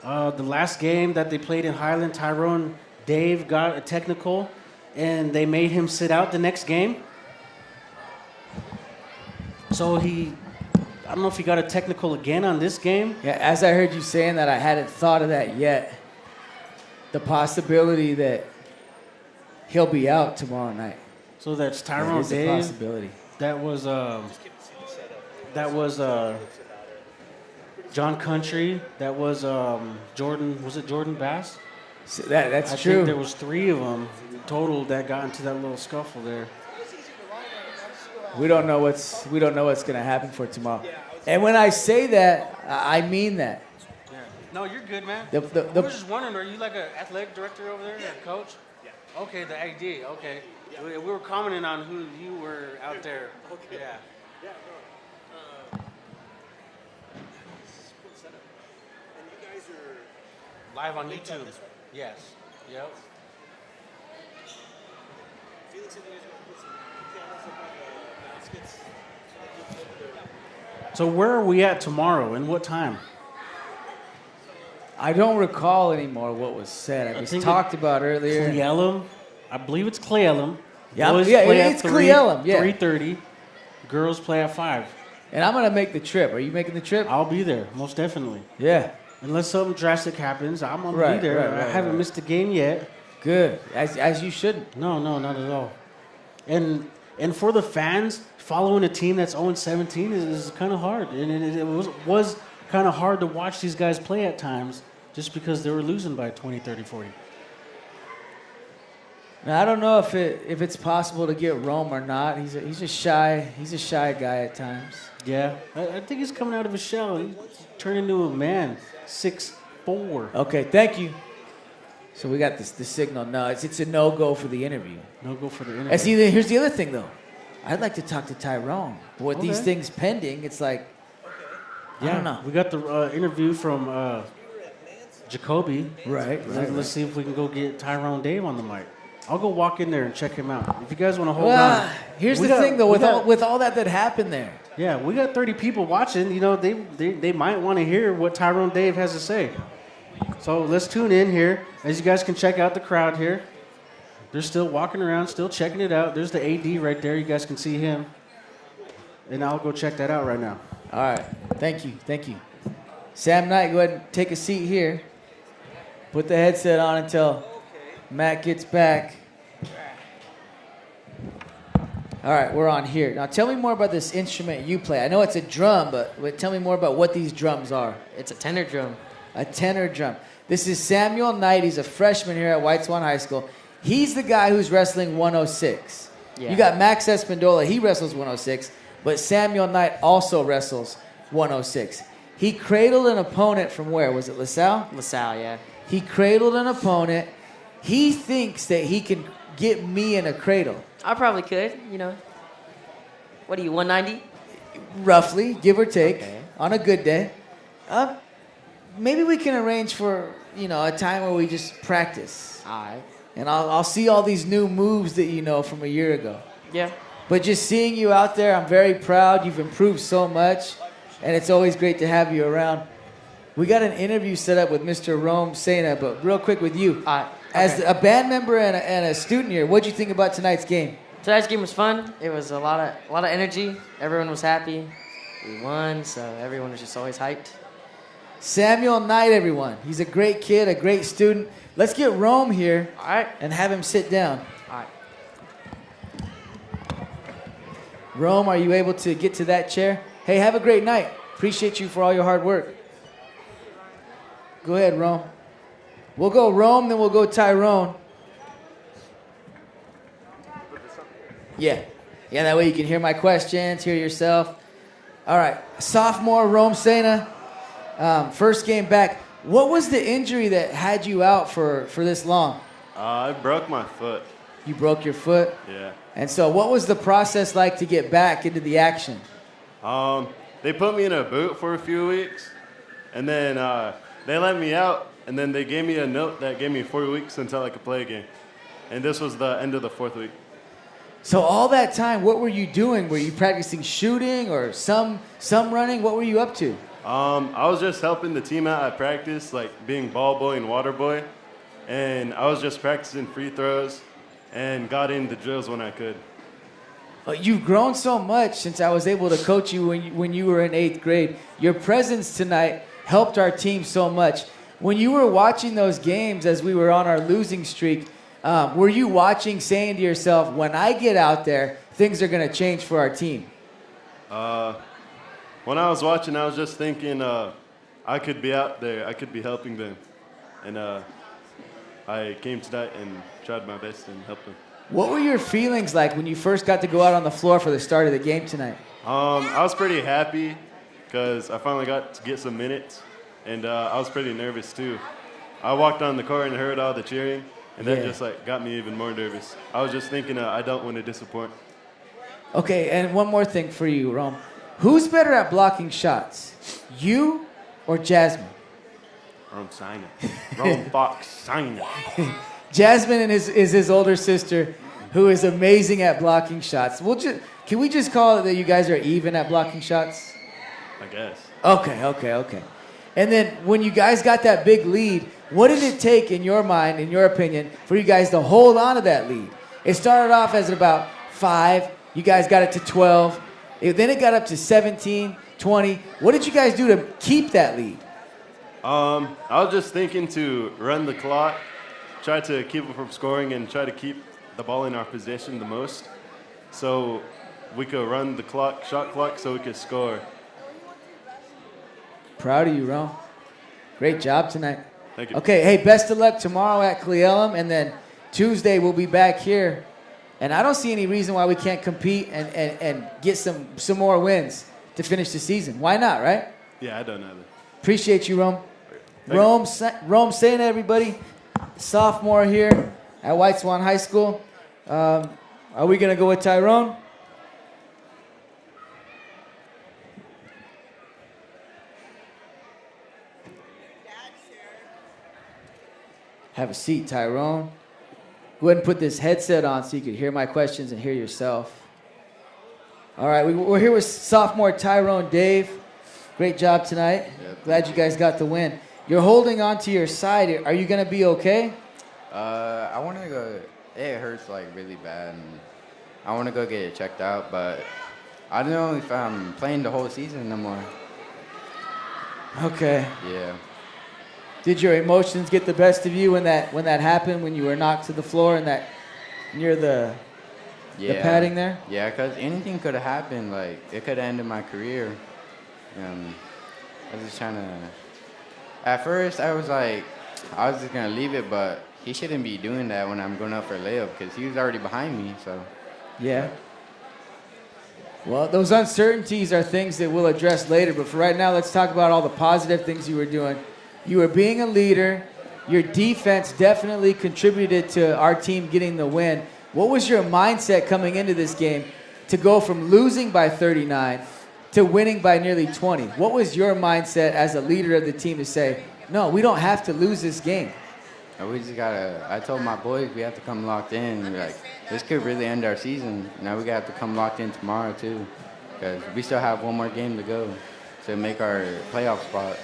The last game that they played in Highland, Tyrone Dave got a technical, and they made him sit out the next game. So I don't know if he got a technical again on this game. Yeah, as I heard you saying that, I hadn't thought of that yet. The possibility that he'll be out tomorrow night. So that's Tyrone Dave. Dave. A possibility. That was John Country. That was Jordan. Was it Jordan Bass? So that's I true. think there was 3 of them total that got into that little scuffle there. We don't know what's going to happen for tomorrow. And when I say that, I mean that. Yeah. No, you're good, man. The I was just wondering, are you like an athletic director over there, a coach? Yeah. Okay, the AD. Okay. Yeah. We were commenting on who you were out there. Okay. Yeah. Yeah, no. Cool setup. And you guys are Live on YouTube. Yes. Yep. Felix said you guys are going to put some cameras up on the baskets. So where are we at tomorrow and what time? I don't recall anymore what was said. It was talked about earlier. Cleellum. I believe it's Cleellum. Yeah, Boys yeah, play it's at Cleellum, yeah. 3:30. Girls play at 5. And I'm going to make the trip. Are you making the trip? I'll be there, most definitely. Yeah. Unless something drastic happens, I'm going to be there. I haven't missed a game yet. Good. As you shouldn't. No, not at all. And And for the fans, following a team that's 0-17 is kind of hard. And it was kind of hard to watch these guys play at times just because they were losing by 20, 30, 40. Now, I don't know if it's possible to get Rome or not. He's a shy guy at times. Yeah, I think he's coming out of his shell. He's turned into a man, 6'4". Okay, thank you. So we got the signal. No, it's a no-go for the interview. No-go for the interview. And see, here's the other thing, though. I'd like to talk to Tyrone. With these things pending, it's like, I don't know. We got the interview from Jacoby. Right. Let's see if we can go get Tyrone Dave on the mic. I'll go walk in there and check him out. If you guys want to hold on. Here's the thing, though, with all that happened there. Yeah, we got 30 people watching. You know, they might want to hear what Tyrone Dave has to say. So let's tune in here. As you guys can check out the crowd here. They're still walking around, still checking it out. There's the AD right there. You guys can see him. And I'll go check that out right now. All right. Thank you. Sam Knight, go ahead and take a seat here. Put the headset on until Matt gets back. All right, we're on here. Now tell me more about this instrument you play. I know it's a drum, but tell me more about what these drums are. It's a tenor drum. A tenor drum. This is Samuel Knight. He's a freshman here at White Swan High School. He's the guy who's wrestling 106. Yeah. You got Max Espandola. He wrestles 106, but Samuel Knight also wrestles 106. He cradled an opponent from where? Was it LaSalle? LaSalle, yeah. He cradled an opponent. He thinks that he can get me in a cradle. I probably could, you know. What are you, 190? Roughly, give or take, Okay. on a good day. Maybe we can arrange for, a time where we just practice. All right. And I'll see all these new moves that you know from a year ago. Yeah. But just seeing you out there, I'm very proud. You've improved so much, and it's always great to have you around. We got an interview set up with Mr. Rome Sena, but real quick with you. All right. As a band member and a student here, what'd you think about tonight's game? Tonight's game was fun. It was a lot of energy. Everyone was happy. We won, so everyone was just always hyped. Samuel Knight, everyone. He's a great kid, a great student. Let's get Rome here All right. and have him sit down. All right. Rome, are you able to get to that chair? Hey, have a great night. Appreciate you for all your hard work. Go ahead, Rome. We'll go Rome, then we'll go Tyrone. Yeah, that way you can hear my questions, hear yourself. All right, sophomore Rome Sena, first game back. What was the injury that had you out for this long? I broke my foot. You broke your foot? Yeah. And so what was the process like to get back into the action? They put me in a boot for a few weeks, and then they let me out, and then they gave me a note that gave me 4 weeks until I could play again. And this was the end of the 4th week. So all that time, what were you doing? Were you practicing shooting or some running? What were you up to? I was just helping the team out at practice, like being ball boy and water boy. And I was just practicing free throws and got in the drills when I could. You've grown so much since I was able to coach you when you were in 8th grade. Your presence tonight helped our team so much. When you were watching those games as we were on our losing streak, were you watching, saying to yourself, when I get out there, things are going to change for our team? When I was watching, I was just thinking I could be out there. I could be helping them. And I came tonight and tried my best and helped them. What were your feelings like when you first got to go out on the floor for the start of the game tonight? I was pretty happy because I finally got to get some minutes. And I was pretty nervous, too. I walked on the court and heard all the cheering. And that just got me even more nervous. I was just thinking I don't want to disappoint. Okay, and one more thing for you, Rome. Who's better at blocking shots, you or Jasmine? Rome Sina. Rome Fox Sina. Jasmine is his older sister, who is amazing at blocking shots. Can we just call it that you guys are even at blocking shots? I guess. Okay. And then when you guys got that big lead, what did it take, in your mind, in your opinion, for you guys to hold on to that lead? It started off as about 5. You guys got it to 12. Then it got up to 17, 20. What did you guys do to keep that lead? I was just thinking to run the clock, try to keep them from scoring, and try to keep the ball in our possession the most. so we could run the clock, shot clock, so we could score. Proud of you, Rome. Great job tonight. Thank you. Okay, hey, best of luck tomorrow at Cleellum, and then Tuesday we'll be back here. And I don't see any reason why we can't compete and get some more wins to finish the season. Why not, right? Yeah, I don't either. Appreciate you, Rome. Thank Rome, saying to everybody, sophomore here at White Swan High School. Are we going to go with Tyrone? Have a seat, Tyrone. Go ahead and put this headset on so you can hear my questions and hear yourself. All right, we're here with sophomore Tyrone Dave. Great job tonight. Yep. Glad you guys got the win. You're holding on to your side. Are you going to be okay? I want to go. It hurts like really bad, and I want to go get it checked out. But I don't know if I'm playing the whole season no more. Okay. Yeah. Did your emotions get the best of you when that happened, when you were knocked to the floor and that near the padding there? Yeah, because anything could have happened. Like, it could have ended my career. I was just trying to... At first, I was like, I was just going to leave it, but he shouldn't be doing that when I'm going up for a layup because he was already behind me, so... Yeah. Well, those uncertainties are things that we'll address later, but for right now, let's talk about all the positive things you were doing. You were being a leader. Your defense definitely contributed to our team getting the win. What was your mindset coming into this game to go from losing by 39 to winning by nearly 20? What was your mindset as a leader of the team to say, no, we don't have to lose this game? We just gotta, I told my boys we have to come locked in. We're like, this could really end our season. Now we got to come locked in tomorrow too, because we still have one more game to go to make our playoff spot.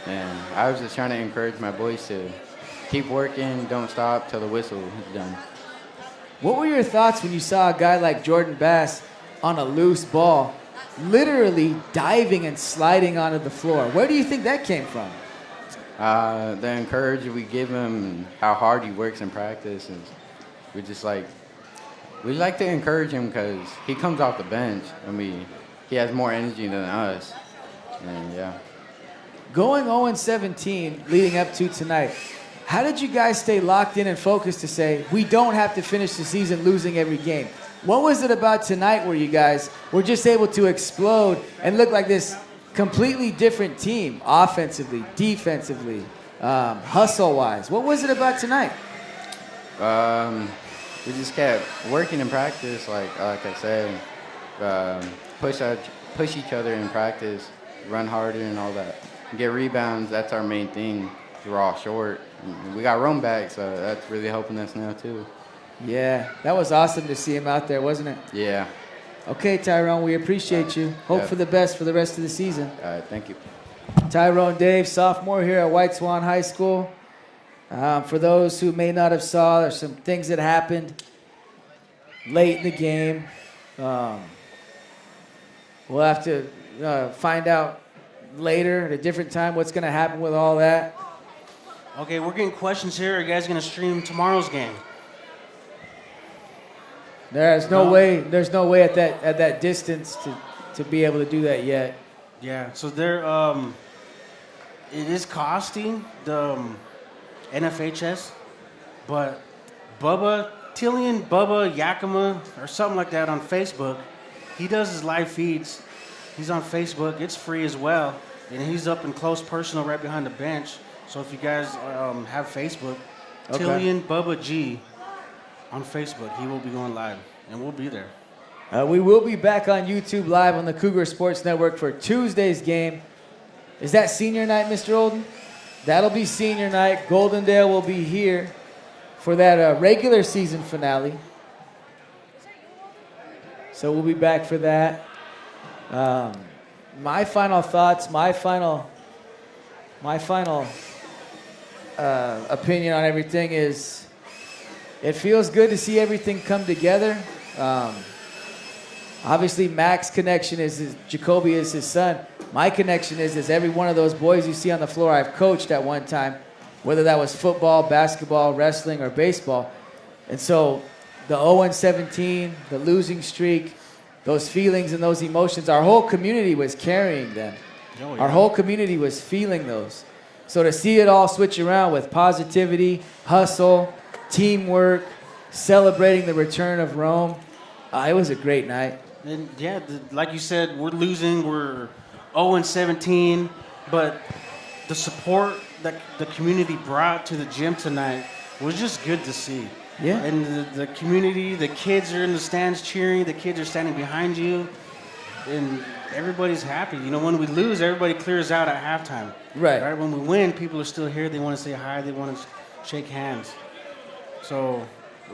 And I was just trying to encourage my boys to keep working, don't stop till the whistle is done. What were your thoughts when you saw a guy like Jordan Bass on a loose ball, literally diving and sliding onto the floor? Where do you think that came from? The encouragement we give him, how hard he works in practice, and we just like to encourage him because he comes off the bench and he has more energy than us, and yeah. Going 0-17 leading up to tonight, how did you guys stay locked in and focused to say, we don't have to finish the season losing every game? What was it about tonight where you guys were just able to explode and look like this completely different team, offensively, defensively, hustle-wise? What was it about tonight? We just kept working in practice, like I said, push each other in practice, run harder and all that. Get rebounds, that's our main thing. We're all short. We got Rome back, so that's really helping us now too. Yeah, that was awesome to see him out there, wasn't it? Yeah. Okay, Tyrone, we appreciate you. Hope for the best for the rest of the season. All right, thank you. Tyrone Dave, sophomore here at White Swan High School. For those who may not have saw, there's some things that happened late in the game. We'll have to find out later at a different time what's going to happen with all that. Okay, we're getting questions here. Are you guys going to stream tomorrow's game? There's no way at that distance to be able to do that yet. Yeah, so it is costing the NFHS, but Bubba Yakima, or something like that on Facebook, he does his live feeds. He's on Facebook. It's free as well, and he's up in close personal right behind the bench. So if you guys have Facebook, Okay. Tillian Bubba G on Facebook, he will be going live, and we'll be there. We will be back on YouTube Live on the Cougar Sports Network for Tuesday's game. Is that senior night, Mr. Olden? That'll be senior night. Goldendale will be here for that regular season finale. So we'll be back for that. My final thoughts, my final opinion on everything is it feels good to see everything come together. Obviously, Mac's connection is Jacoby is his son. My connection is every one of those boys you see on the floor I've coached at one time, whether that was football, basketball, wrestling, or baseball. And so the 0-17, the losing streak, those feelings and those emotions, our whole community was carrying them. Oh, yeah. Our whole community was feeling those. So to see it all switch around with positivity, hustle, teamwork, celebrating the return of Rome, it was a great night. And yeah, like you said, we're losing. We're 0-17, but the support that the community brought to the gym tonight was just good to see. Yeah. And the community, the kids are in the stands cheering. The kids are standing behind you, and everybody's happy. You know, when we lose, everybody clears out at halftime. Right. Right. When we win, people are still here. They want to say hi. They want to shake hands. So,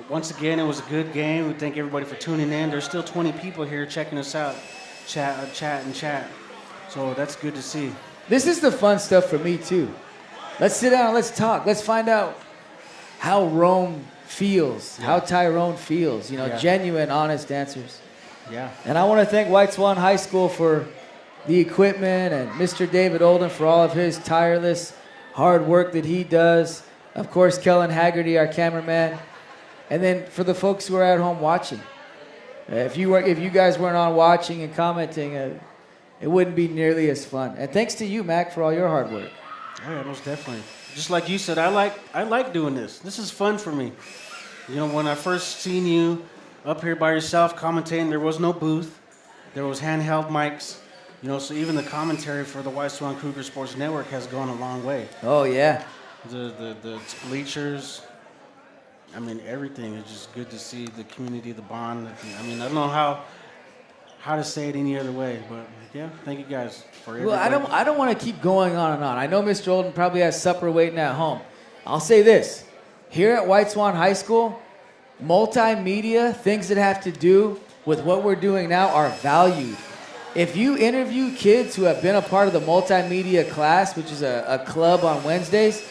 once again, it was a good game. We thank everybody for tuning in. There's still 20 people here checking us out, chat. So that's good to see. This is the fun stuff for me too. Let's sit down, let's talk. Let's find out how Rome feels, how Tyrone feels. You know, genuine, honest answers. Yeah. And I want to thank White Swan High School for the equipment and Mr. David Olden for all of his tireless hard work that he does. Of course, Kellen Haggerty, our cameraman. And then for the folks who are at home watching. If you guys weren't on watching and commenting, it wouldn't be nearly as fun. And thanks to you, Mac, for all your hard work. Oh, yeah, most definitely. Just like you said, I like doing this. This is fun for me. You know, when I first seen you up here by yourself commentating, there was no booth. There was handheld mics. You know, so even the commentary for the White Swan Cougar Sports Network has gone a long way. Oh, yeah. The bleachers, I mean, everything is just good to see the community, the bond. I mean, I don't know how to say it any other way, but yeah, thank you guys for everything. Well, I don't want to keep going on and on. I know Mr. Olden probably has supper waiting at home. I'll say this. Here at White Swan High School, multimedia, things that have to do with what we're doing now are valued. If you interview kids who have been a part of the multimedia class, which is a club on Wednesdays,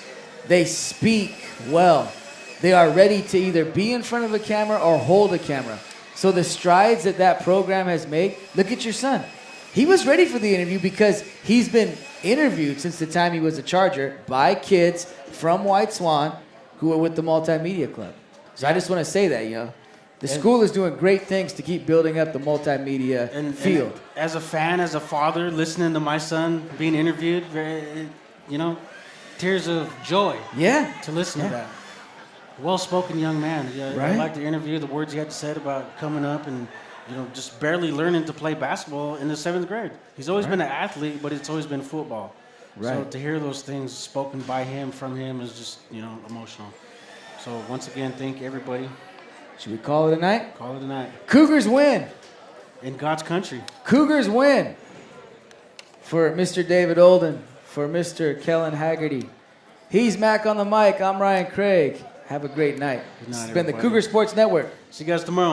they speak well. They are ready to either be in front of a camera or hold a camera. So the strides that program has made, look at your son. He was ready for the interview because he's been interviewed since the time he was a Charger by kids from White Swan who are with the Multimedia Club. So I just want to say that, you know. The school is doing great things to keep building up the multimedia field. And as a fan, as a father, listening to my son being interviewed, you know, tears of joy. Yeah. To listen to that. Well-spoken young man. Yeah, right? I liked the interview, the words he had said about coming up and, you know, just barely learning to play basketball in the 7th grade. He's always been an athlete, but it's always been football. Right. So to hear those things spoken by him, from him, is just, you know, emotional. So once again, thank everybody. Should we call it a night? Call it a night. Cougars win. In God's country. Cougars win. For Mr. David Olden, for Mr. Kellen Haggerty. He's Mac on the mic. I'm Ryan Craig. Have a great night. Good night, This has been the everybody. Cougar Sports Network. See you guys tomorrow.